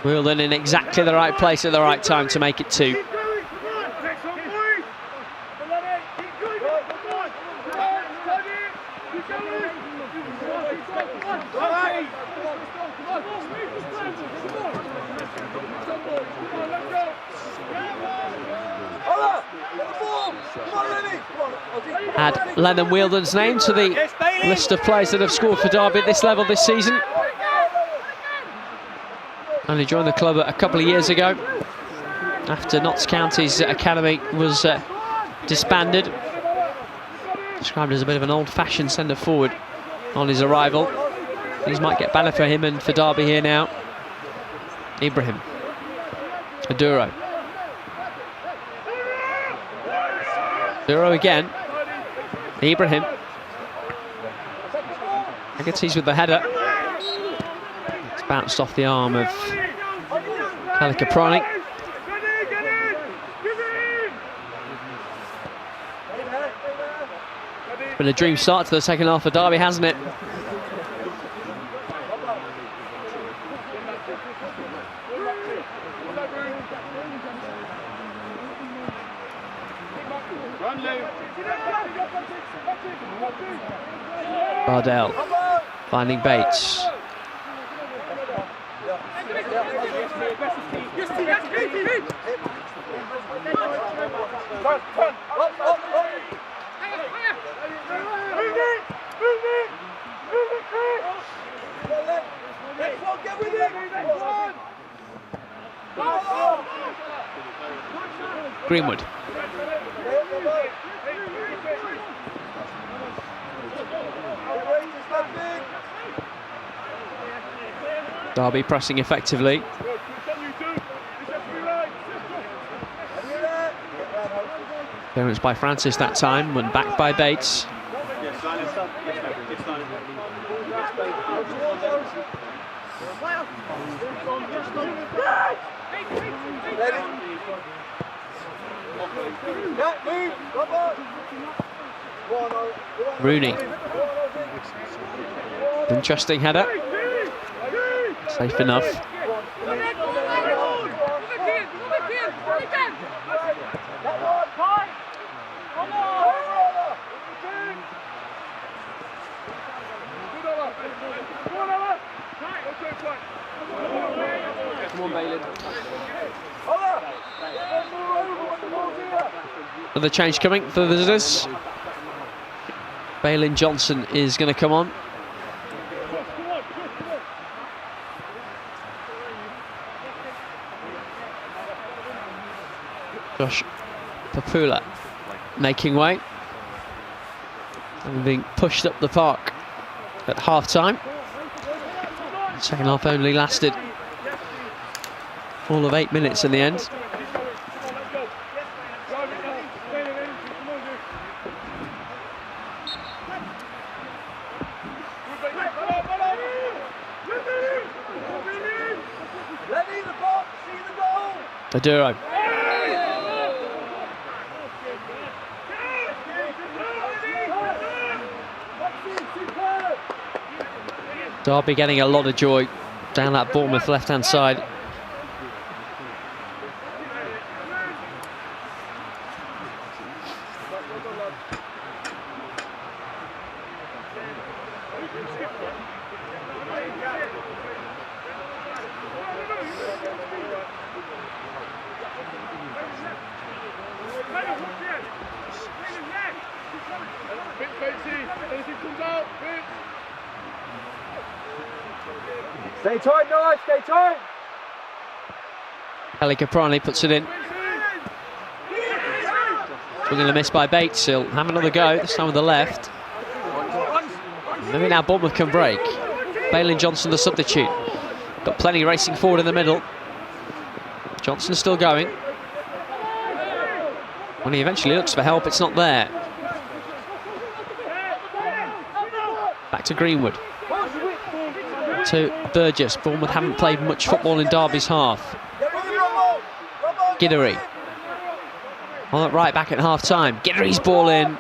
Wheeldon in exactly the right place at the right time to make it 2. Add Lennon Wheeldon's name to the list of players that have scored for Derby at this level this season. Only joined the club a couple of years ago after Notts County's academy was disbanded. Described as a bit of an old-fashioned centre-forward on his arrival. Things might get better for him and for Derby here now. Ibrahim. Aduro. Aduro again. Ibrahim. Haggerty's with the header. It's bounced off the arm of Kelly Caproni. It's been a dream start to the second half for Derby, hasn't it? Bardell finding Bates. Greenwood. Derby pressing effectively. Clearance by Francis that time, went back by Bates. Rooney. Interesting header. Safe enough. Come on, Bailey. Another change coming for the visitors. Balin Johnson is going to come on. Josh Papula making way and being pushed up the park at half-time. Second half only lasted all of 8 minutes in the end. Aduro. Derby getting a lot of joy down that Bournemouth left-hand side. Stay tight, guys, stay tight. Kelly Caprani puts it in. Bringing a miss by Bates. He'll have another go, this time with the left. Maybe now Bournemouth can break. Bailyn Johnson, the substitute. Got plenty racing forward in the middle. Johnson still going. When he eventually looks for help, it's not there. Back to Greenwood. To Burgess. Bournemouth haven't played much football in Derby's half. Giddery. On that right back at half-time. Giddery's ball in.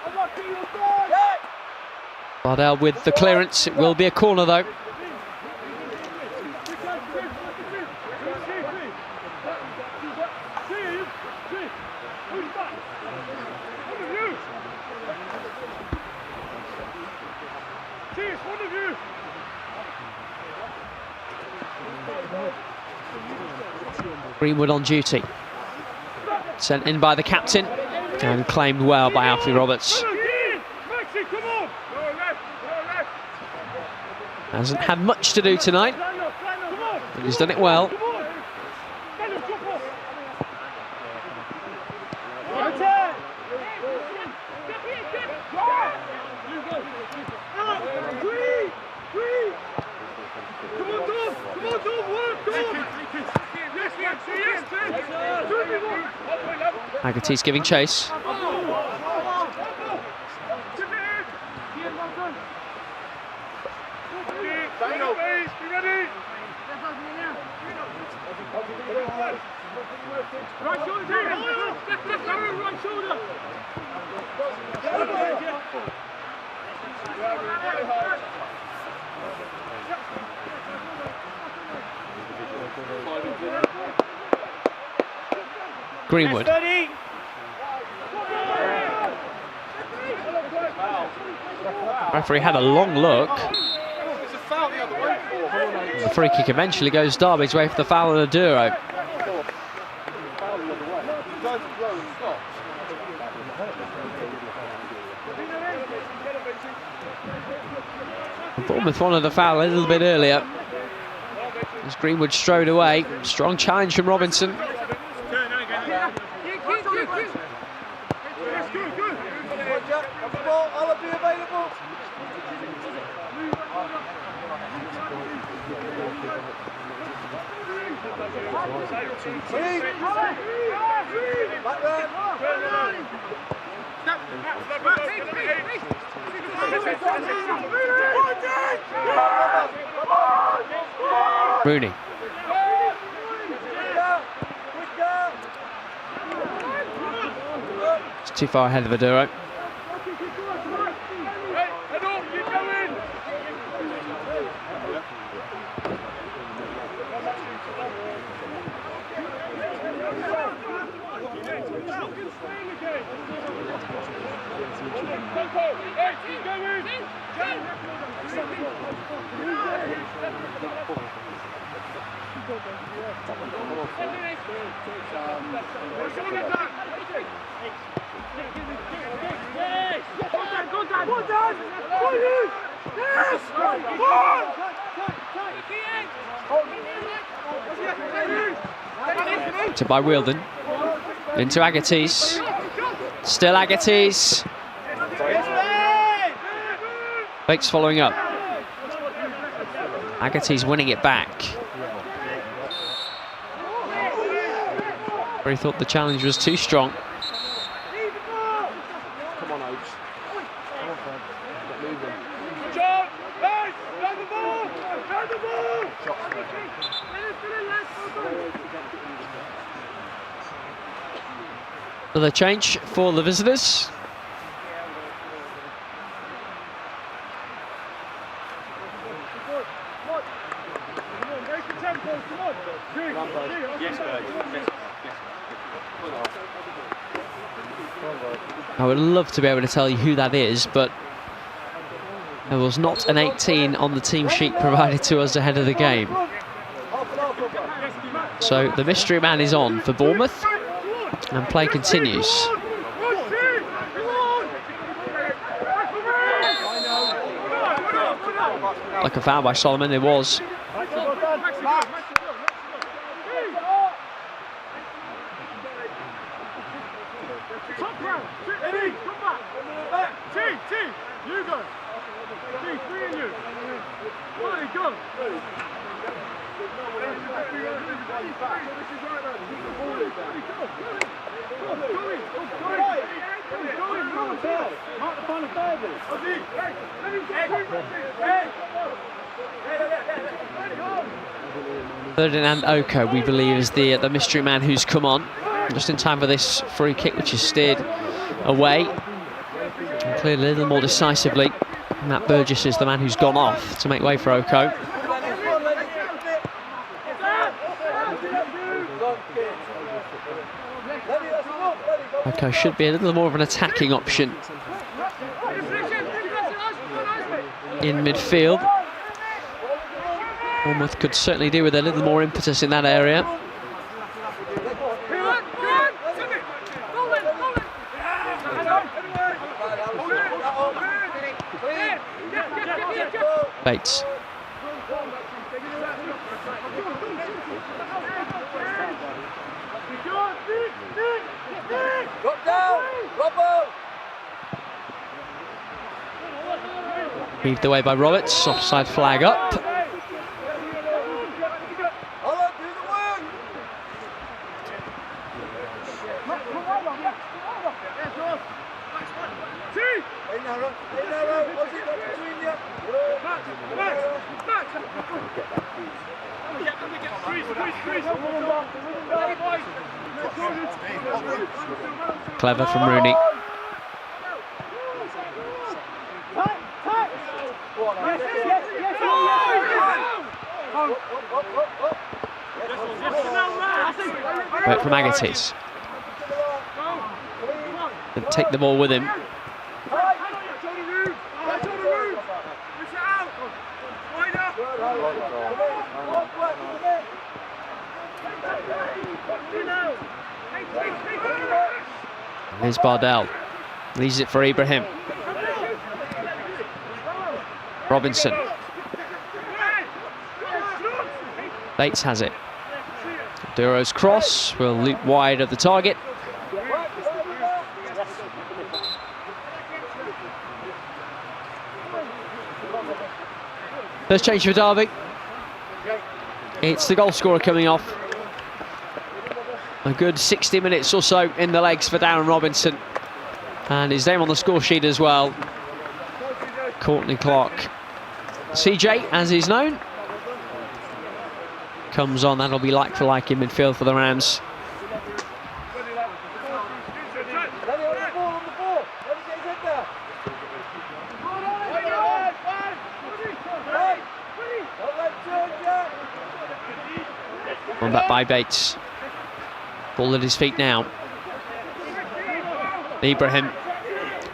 Bardell with the clearance. It will be a corner, though. Greenwood on duty. Sent in by the captain and claimed well by Alfie Roberts. Hasn't had much to do tonight, but he's done it well. Agate's giving chase. Greenwood. Referee had a long look. The free kick eventually goes Derby's way for the foul on Aduro. Bournemouth wanted the foul a little bit earlier, as Greenwood strode away. Strong challenge from Robinson. Rooney. It's too far ahead of Aduro. To by Wielden. Into Agates. Still Agates. Bates following up. Agates winning it back. He thought the challenge was too strong. Come on, Oaks. Come on, Fred. Get moving. John! Hey! Grab the ball! Grab the ball! Another change for the visitors. I would love to be able to tell you who that is, but there was not an 18 on the team sheet provided to us ahead of the game. So the mystery man is on for Bournemouth, and play continues. Like a foul by Solomon, it was. Eddie, come back. T, you go. T, 3 and you. Right, go. Mark the final third. Ferdinand Oko, we believe, is the mystery man who's come on just in time for this free kick, which is steered away and cleared a little more decisively. Matt Burgess is the man who's gone off to make way for Oko. Oko should be a little more of an attacking option in midfield. Bournemouth could certainly do with a little more impetus in that area. Bates. Heaved away by Roberts, offside flag up. Clever from Rooney. Right from Agatis. And take the ball with him. Here's Bardell. Leaves it for Ibrahim. Robinson. Bates has it. Duro's cross will loop wide of the target. First change for Derby. It's the goal scorer coming off. A good 60 minutes or so in the legs for Darren Robinson. And his name on the score sheet as well. Courtney Clark. CJ, as he's known, comes on. That'll be like for like in midfield for the Rams. One back by Bates. Ball at his feet now. Ibrahim.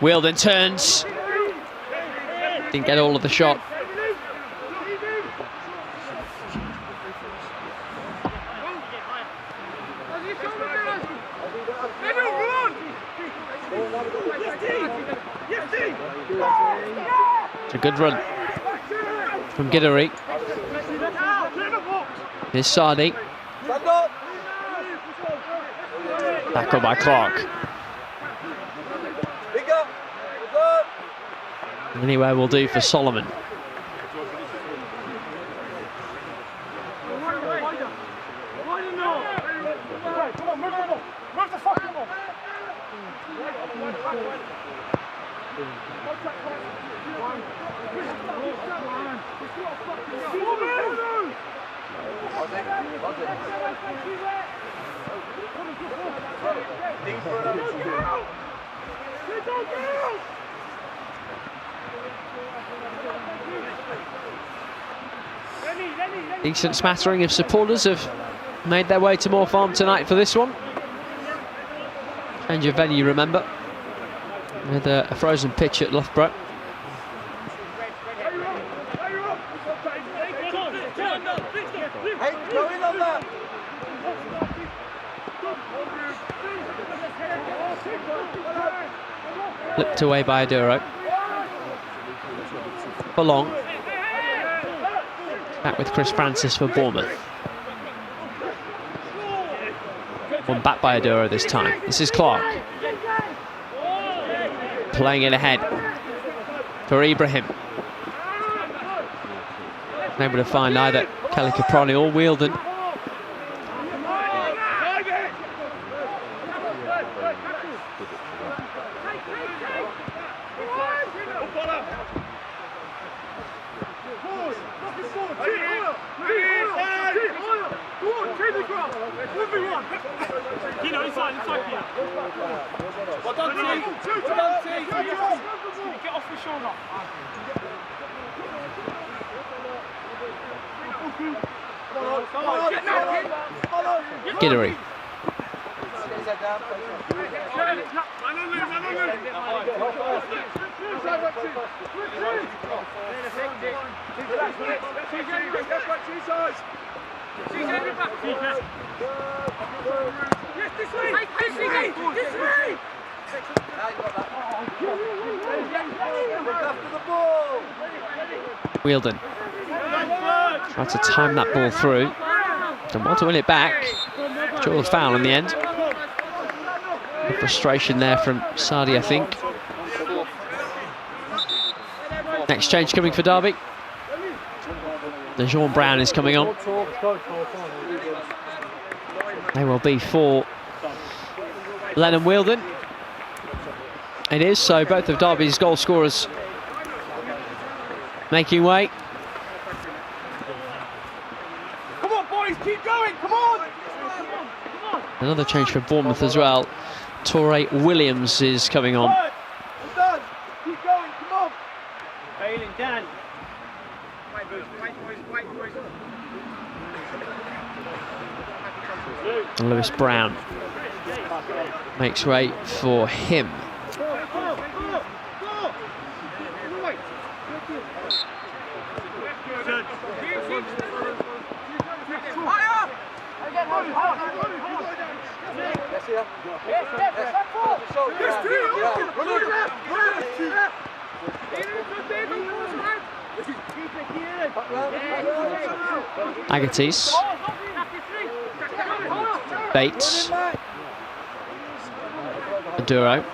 Wheeled and turns. Didn't get all of the shot. It's a good run from Giddery. Here's Sardi. Tackle by Clark. Anywhere will do for Solomon. Decent smattering of supporters have made their way to Moor Farm tonight for this one. Change of venue, remember, with a frozen pitch at Loughborough. Flipped away by Aduro. For long. Back with Chris Francis for Bournemouth. One back by Aduro this time. This is Clark. playing it ahead for Ibrahim. Able to find either Kelly Caproni or Wheeldon. Get off the shoulder. Giddery. Wheeldon tried to time that ball through. Don't want to win it back. Draw the foul in the end. The frustration there from Sardi, I think. Next change coming for Derby. Dejon Brown is coming on. They will be for Lennon Wheeldon. It is, so both of Derby's goal scorers making way. Come on, boys, keep going, come on! Another change for Bournemouth as well. Torre Williams is coming on. Done. Keep going, come on! Bailing, Dan. And Lewis Brown makes way for him. Agatis, Bates, Aduro,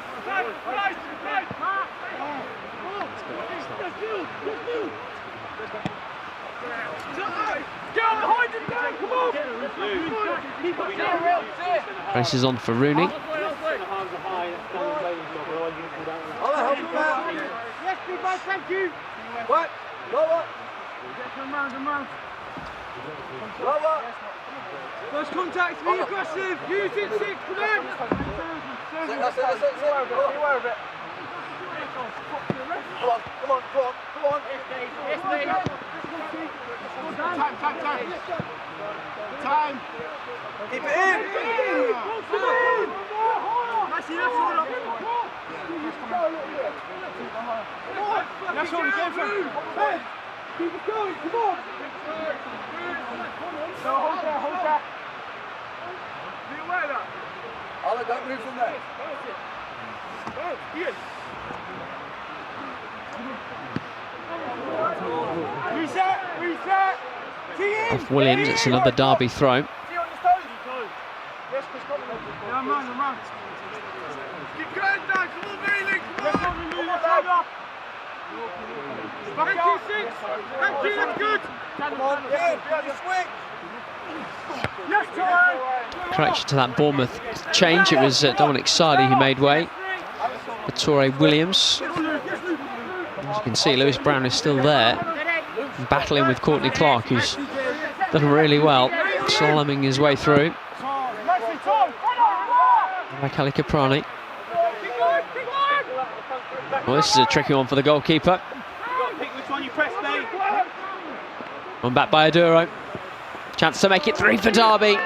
races on for Rooney. Thank you. What? Lower. Lower. First contact, be aggressive. Use it, 6, come in. That's it. Be aware of it. Come on. Time. Keep it in. That's all we came from. Keep it going, come on. No, hold that. Be aware of that. I'll don't move from there. Reset. Off Williams, it's another Derby throw. Keep going, Dan. Come on, Bailey. Come on. Thank you, 6. Thank you, that's good. Come on, swing. Yes, Torre. Correction to that Bournemouth change. It was Dominic Sardi who made way for Torre Williams. As you can see, Lewis Brown is still there, battling with Courtney Clark, who's done really well, slaloming his way through. By Kelly Caproni. Well, this is a tricky one for the goalkeeper. One back by Aduro. Chance to make it 3 for Derby.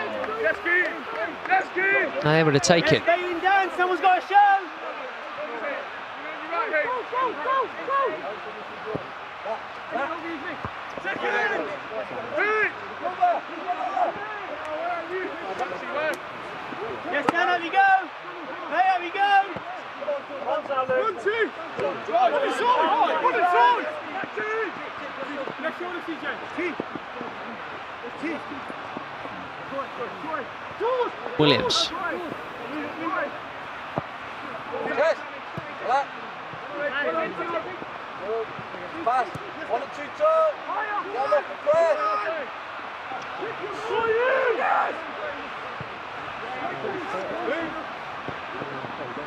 Not able to take it. Someone's got a show. Yes, Dan, have you go? Hey, have you go? 1, 2. What is on? Let's show the CJ. Williams. Pass. 1 or 2 turn. Get off the press.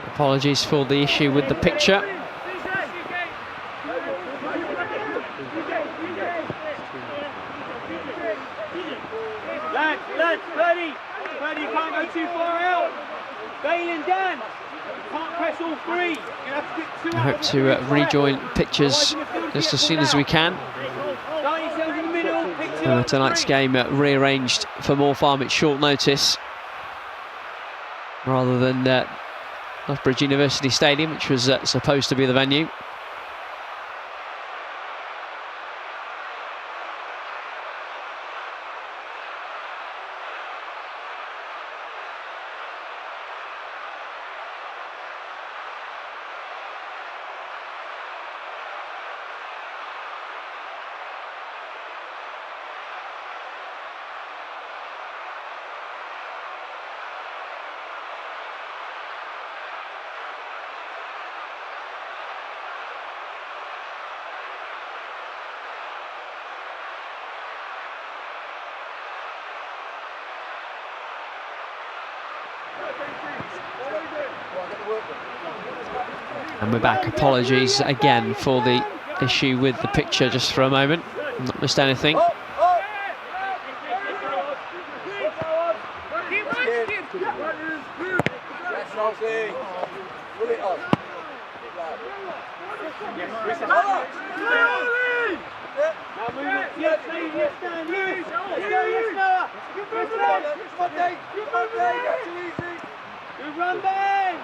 Apologies for the issue with the picture. Lads, Birdie, you can't go too far out. Bale and Dan, can't press all three. You have to get 2 I hope to rejoin pictures just as soon as we can. Tonight's game rearranged for Moor Farm at short notice, rather than Loughbridge University Stadium, which was supposed to be the venue. And we're back. Apologies again for the issue with the picture just for a moment. I've not missed anything. Run back!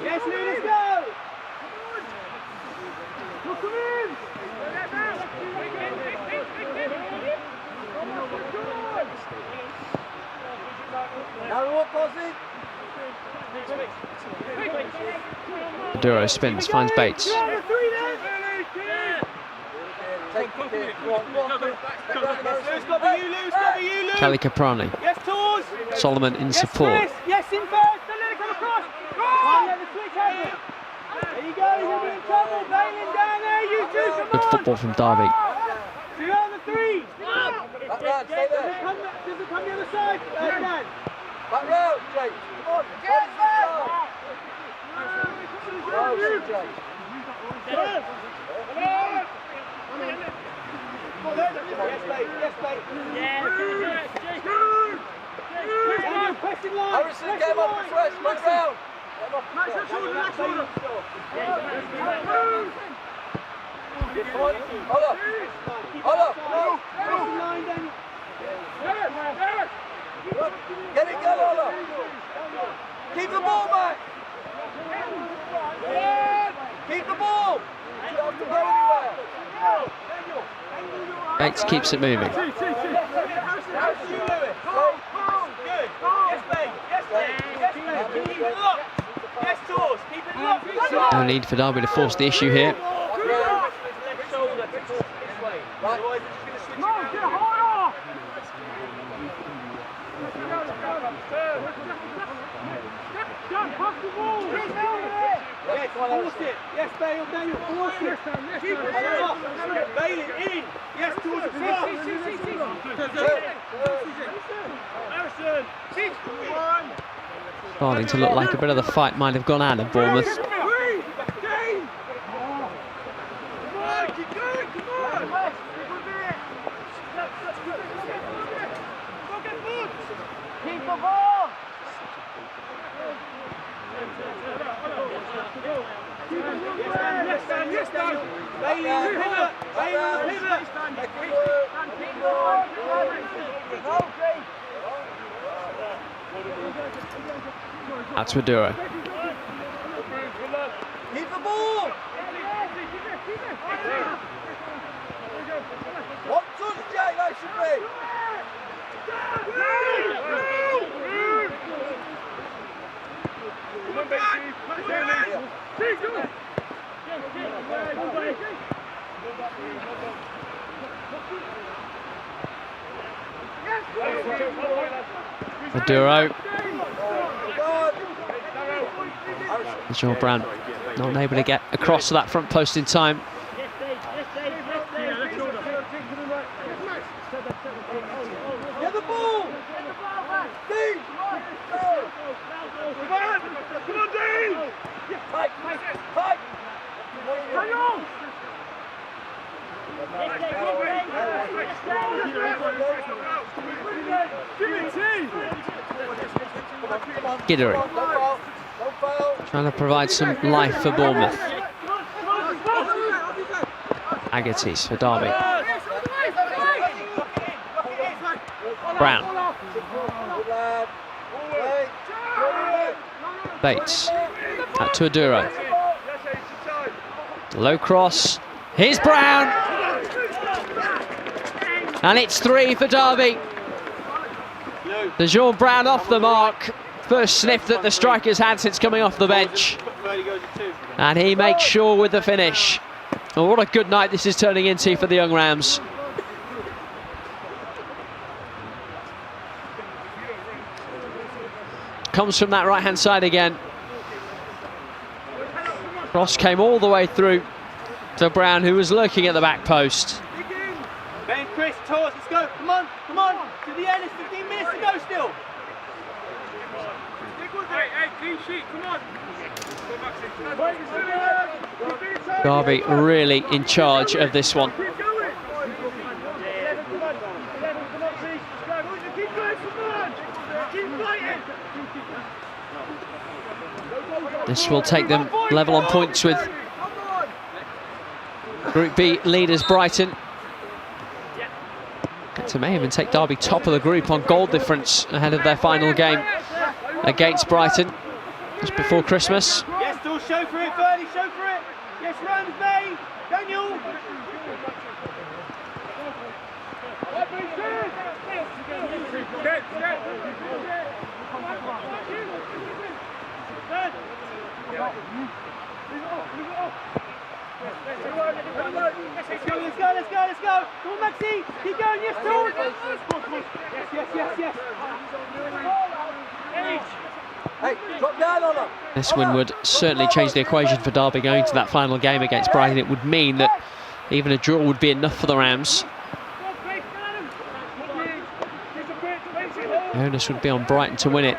Yes, let's go! Look in! Maduro spins, finds Bates. Kelly Caprani. Solomon in support. Yes, in first. Don't let it come across. Can't let the switch happen. There you go. You'll be in trouble. Bailing down there. You two, come on. Good football from Derby. 2 out of 3. Does it come the other side? Dan. Back round, Jake. Come on. Yes, Harrison, get him off the press, back round. Match that shoulder, that shoulder. Hold up. Hold up. Get it, go, Ola. Keep the ball back. Keep the ball. You don't have to go anywhere. Bates keeps it moving. No need for Derby to force the issue here. Yes, Bale, Daniel, force it. Bale it in. Yes, towards the cross. Starting to look like a bit of the fight might have gone out of Bournemouth. Keep the ball. Yes, Dan. Bailey, pivot. That's Maduro. Keep the ball. One touch, Jake, that should be. Maduro. Sean Brown not able to get across to that front post in time. Get the ball! Dean! Come on! Come on, Dean! Tight! Hang on! Giddery trying to provide some life for Bournemouth. Agates for Derby. Brown. Bates. Out to Aduro. Low cross. Here's Brown. And it's 3 for Derby. Sean Brown off the mark. First sniff that the striker's had since coming off the bench. And he makes sure with the finish. Oh, what a good night this is turning into for the young Rams. Comes from that right-hand side again. Cross came all the way through to Brown, who was lurking at the back post. Ben, Chris, Torres, let's go. Come on. To the end, it's 15 minutes to go still. Hey, clean sheet, come on. Derby really in charge of this one. This will take them level on points with Group B leaders Brighton. To may even take Derby top of the group on goal difference ahead of their final game against Brighton just before Christmas. Yes, still show for it, Ferdy, show for it. Yes, Rams, May, Daniel. Let's go. Come on, Maxi. Keep going. Yes, George. Yes. Hey, drop down on them. This win would certainly change the equation for Derby going to that final game against Brighton. It would mean that even a draw would be enough for the Rams. The onus would be on Brighton to win it.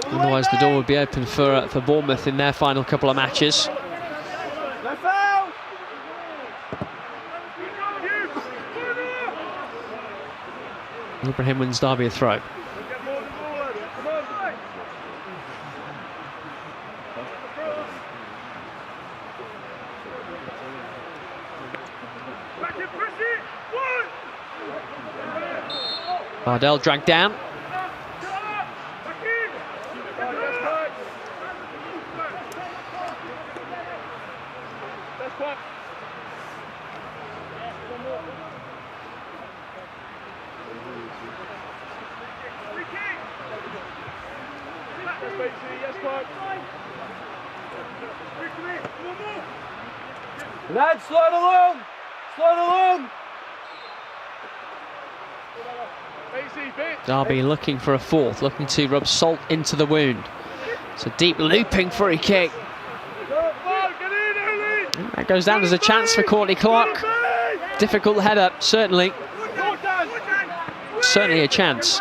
Otherwise, the door would be open for Bournemouth in their final couple of matches. Ibrahim wins Derby a throw. Bardell dragged down. Lads, slide along! Derby looking for a fourth, looking to rub salt into the wound. It's a deep looping free kick. And that goes down as a chance for Courtney Clark. Difficult header, certainly. Certainly a chance.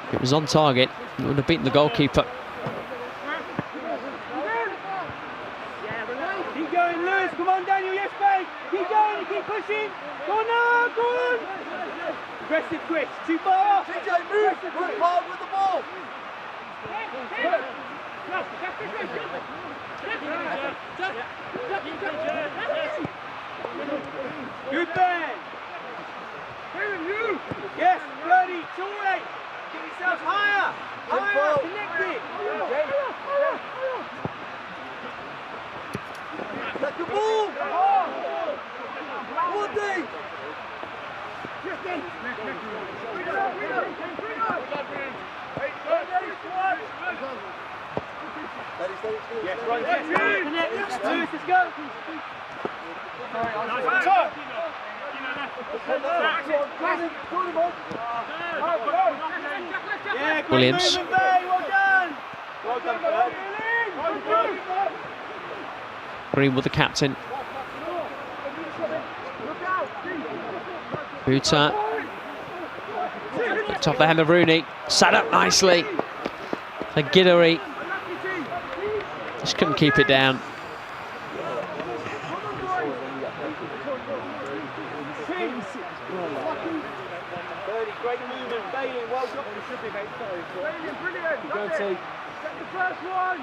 If it was on target, it would have beaten the goalkeeper. Keep going, Lewis. Come on, Daniel. Yes, mate. Keep going. Keep pushing. Go on now. Go on. Aggressive, Chris. Too far. TJ, move. Work hard with the ball. Good Ben. Yes, Birdie. It's all right. Get yourself higher. Higher. Connect it. Take the ball. One day. Yes, right. Connect. Lewis, let's go. Williams. Well done. Greenwood, the captain. Buta. Looked off the hem of Rooney. Sat up nicely. The Guidry. Just couldn't keep it down. Great movement, Bailey, well done. You should be, mate. Brilliant, brilliant. Get the first one.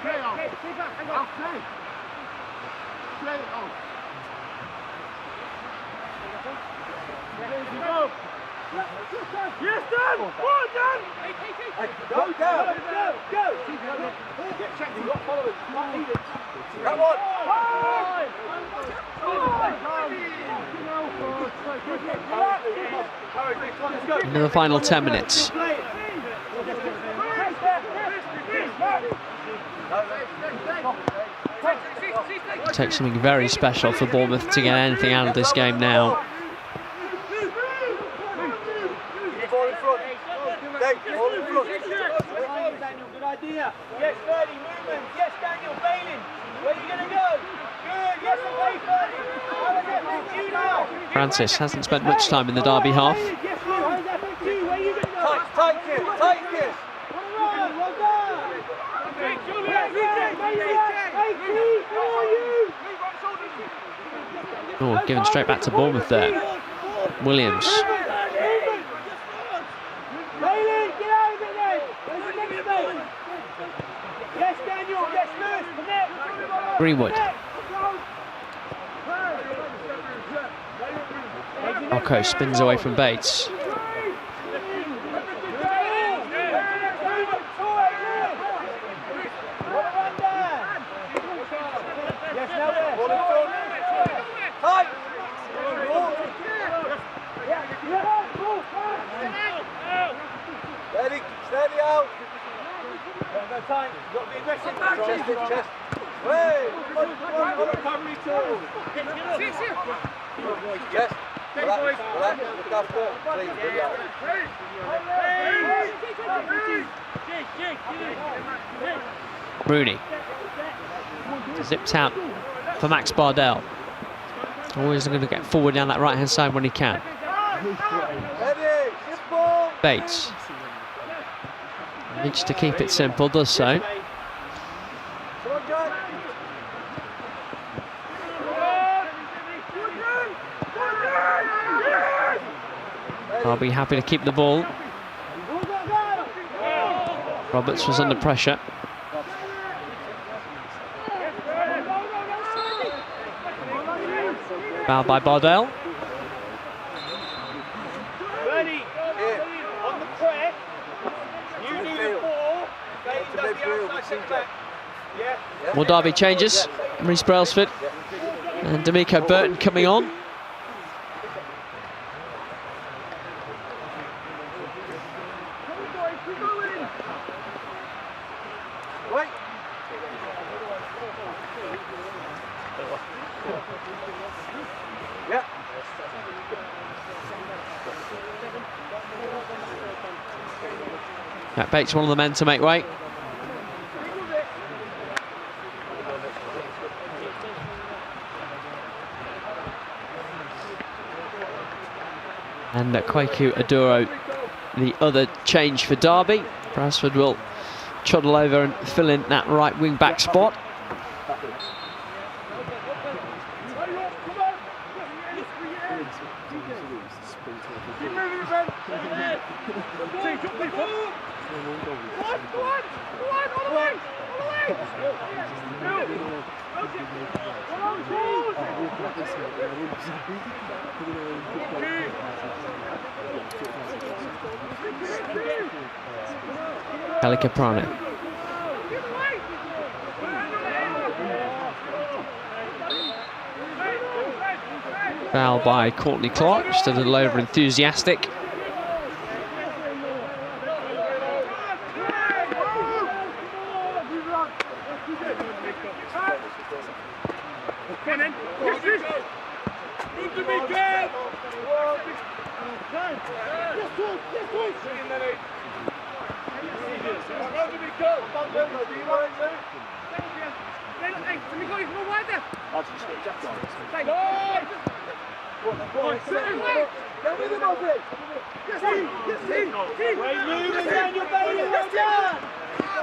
Play off. Hang on. Play it off. Go. Yes, Dan. Well done. Go, down. Go. Get checked. You've got followers. Not needed. Come on. Into the final 10 minutes. It takes something very special for Bournemouth to get anything out of this game now. Good idea. Yes, Ferdy, movement. Yes, Daniel, Bailey. Where are you going to go? Good. Yes, away, Ferdy. How does that affect you now? Francis hasn't spent much time in the Derby half. Yes, Lou, how does that affect you? Where are you going to go? Tight kick. Well done. Oh, given straight back to Bournemouth there. Williams. Bailey, get out of it then. Where's the next space? Yes, Daniel. Yes, Lewis. Connect. Greenwood. Ocko spins away from Bates. Steady out. No time. You've got to be aggressive. Chest. Hey, recovery tool. Chest. Relax. Look after. Rooney. Zipped out for Max Bardell. Always going to get forward down that right-hand side when he can. Bates. Needs to keep it simple, does so. I'll be happy to keep the ball. Roberts was under pressure. Fouled by Bardell. Ready. On the press. You do the ball. Bailey does the outside step back. Yeah. More Derby changes. Reece Brailsford and D'Amico Burton coming on. Jack Bates, one of the men to make way. And Kwaku Aduro, the other change for Derby. Brailsford will chudle over and fill in that right wing back spot. Kelly Caprano. Foul by Courtney Clark, just a little over enthusiastic.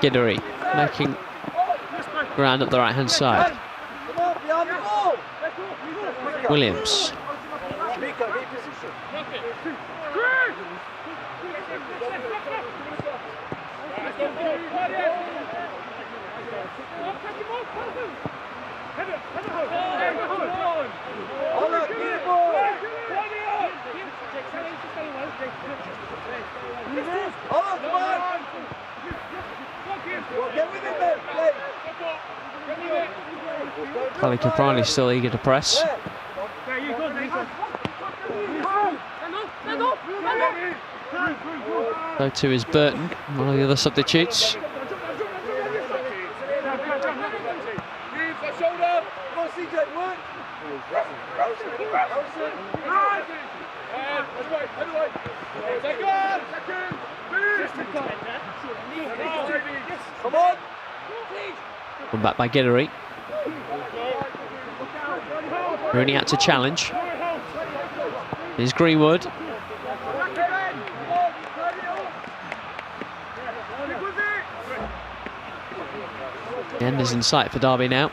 Giddery making ground up the right hand side. Williams. Ali Caprani still eager to press. So too is Burton, one of the other substitutes. Come back by Giddery. Rooney out to challenge. Here's Greenwood. The end is in sight for Derby now.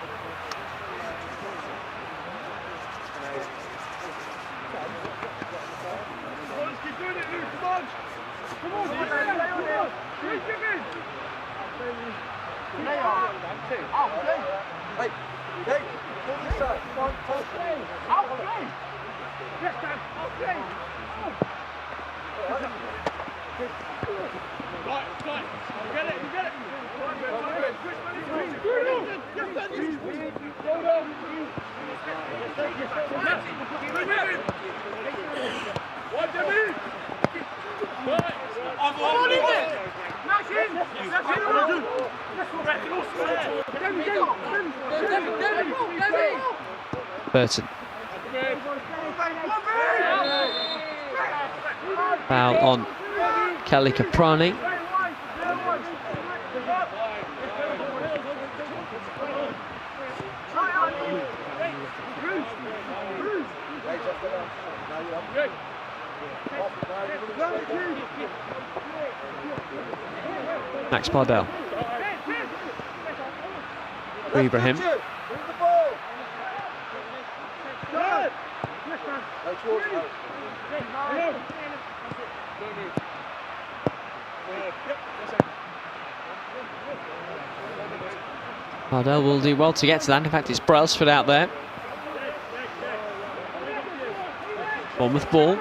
Burton. Foul on Kelly Caprani. Max Bardell. Ibrahim. Bardell will do well to get to that. In fact, it's Brailsford out there. Bournemouth ball.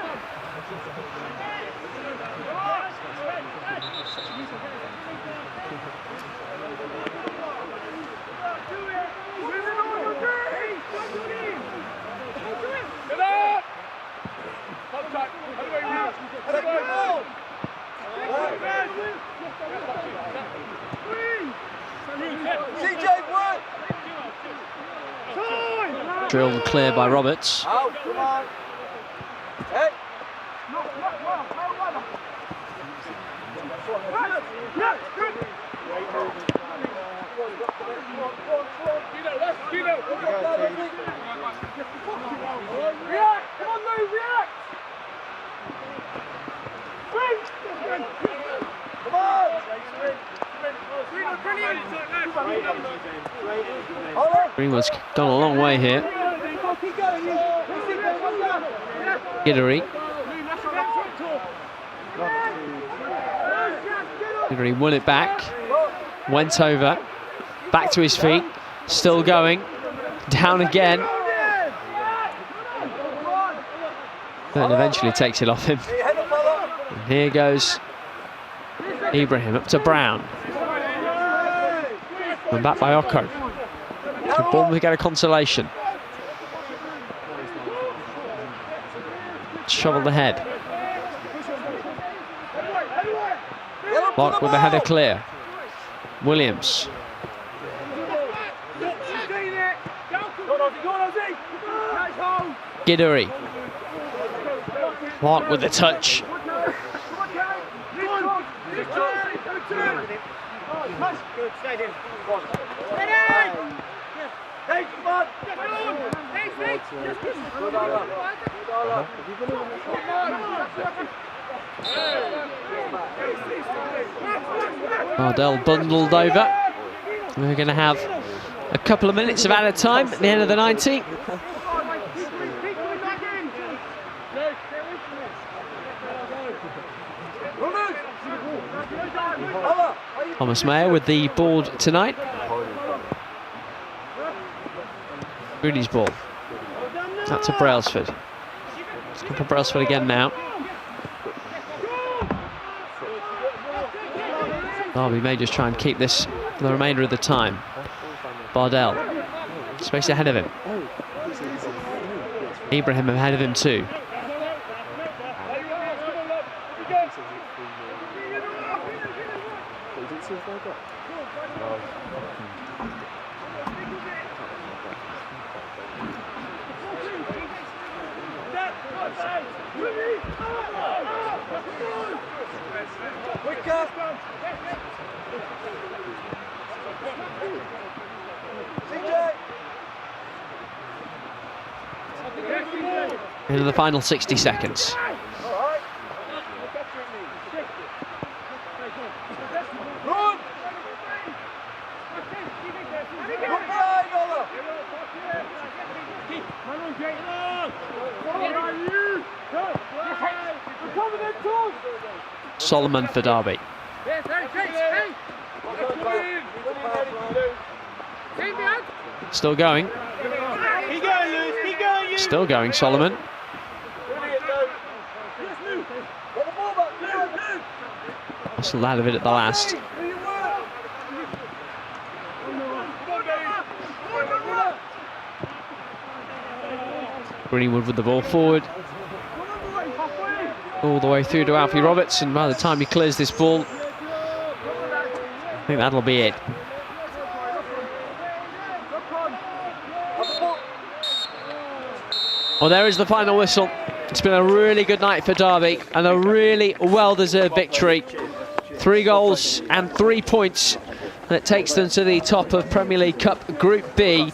Drilled clear by Roberts. Greenwood's gone a long way here. Giddery. Giddery won it back. Went over. Back to his feet. Still going. Down again. And eventually takes it off him. And here goes Ibrahim up to Brown. And back by Oko. So Bournemouth get a consolation. Shoveled ahead. Lock with the header clear. Williams. Giddery. Lock with the touch. Good, stay in. Bardell bundled over. We're going to have a couple of minutes of added time at the end of the 90. Thomas Mayer with the board tonight. Rooney's ball. That's to Brailsford. It's come for Brailsford again now. Derby may just try and keep this for the remainder of the time. Bardell. Space ahead of him. Ibrahim ahead of him too. Into the final 60 seconds. Solomon for Derby. Still going. Still going, Solomon. Hustled out of it at the last. Greenwood with the ball forward. All the way through to Alfie Roberts, and by the time he clears this ball, I think that'll be it. Well, there is the final whistle. It's been a really good night for Derby and a really well-deserved victory. 3 goals and 3 points. That takes them to the top of Premier League Cup Group B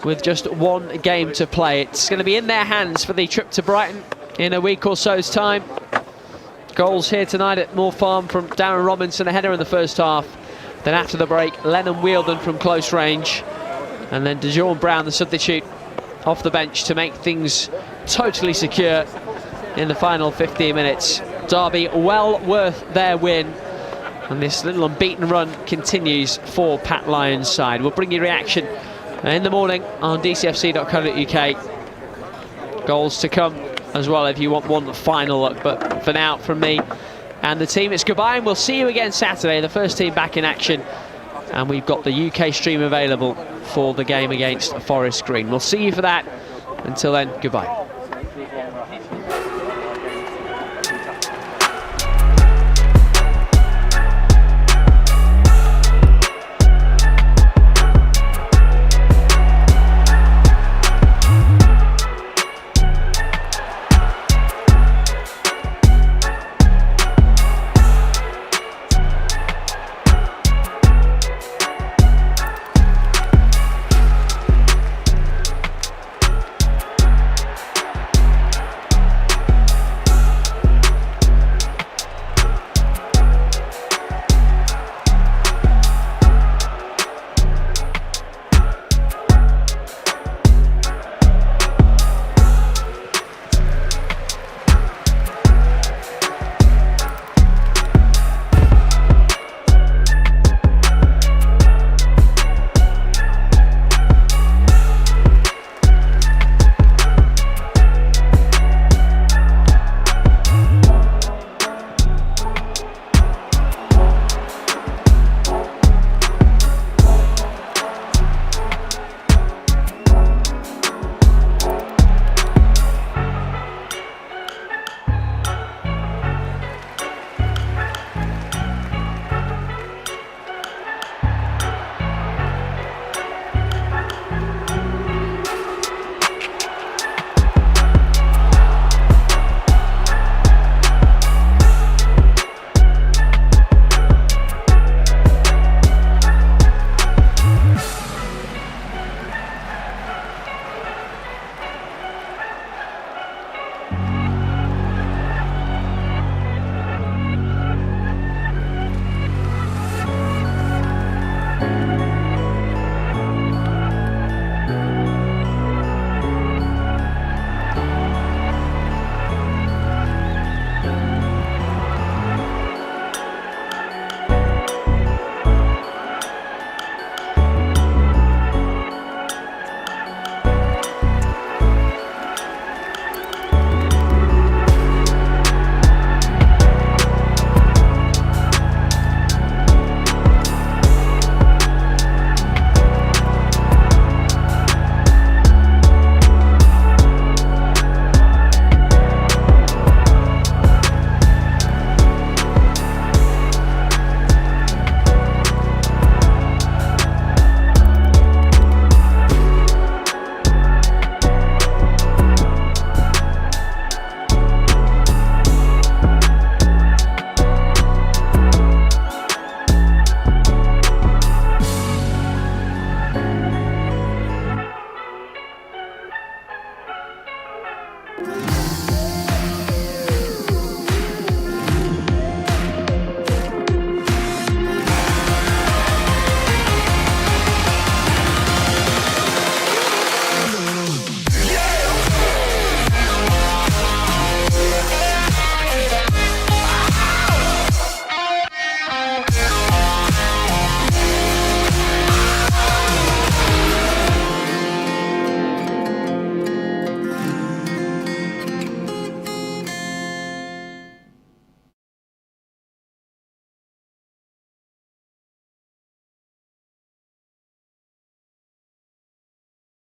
with just 1 game to play. It's going to be in their hands for the trip to Brighton in a week or so's time. Goals here tonight at Moor Farm from Darren Robinson, a header in the first half. Then after the break, Lennon Wheeldon from close range. And then DeJourn Brown, the substitute, off the bench to make things totally secure in the final 15 minutes. Derby well worth their win. And this little unbeaten run continues for Pat Lyon's side. We'll bring you reaction in the morning on dcfc.co.uk. Goals to come as well if you want one final look, but for now, from me and the team, it's goodbye, and we'll see you again Saturday, the first team back in action, and we've got the UK stream available for the game against Forest Green. We'll see you for that. Until then, goodbye.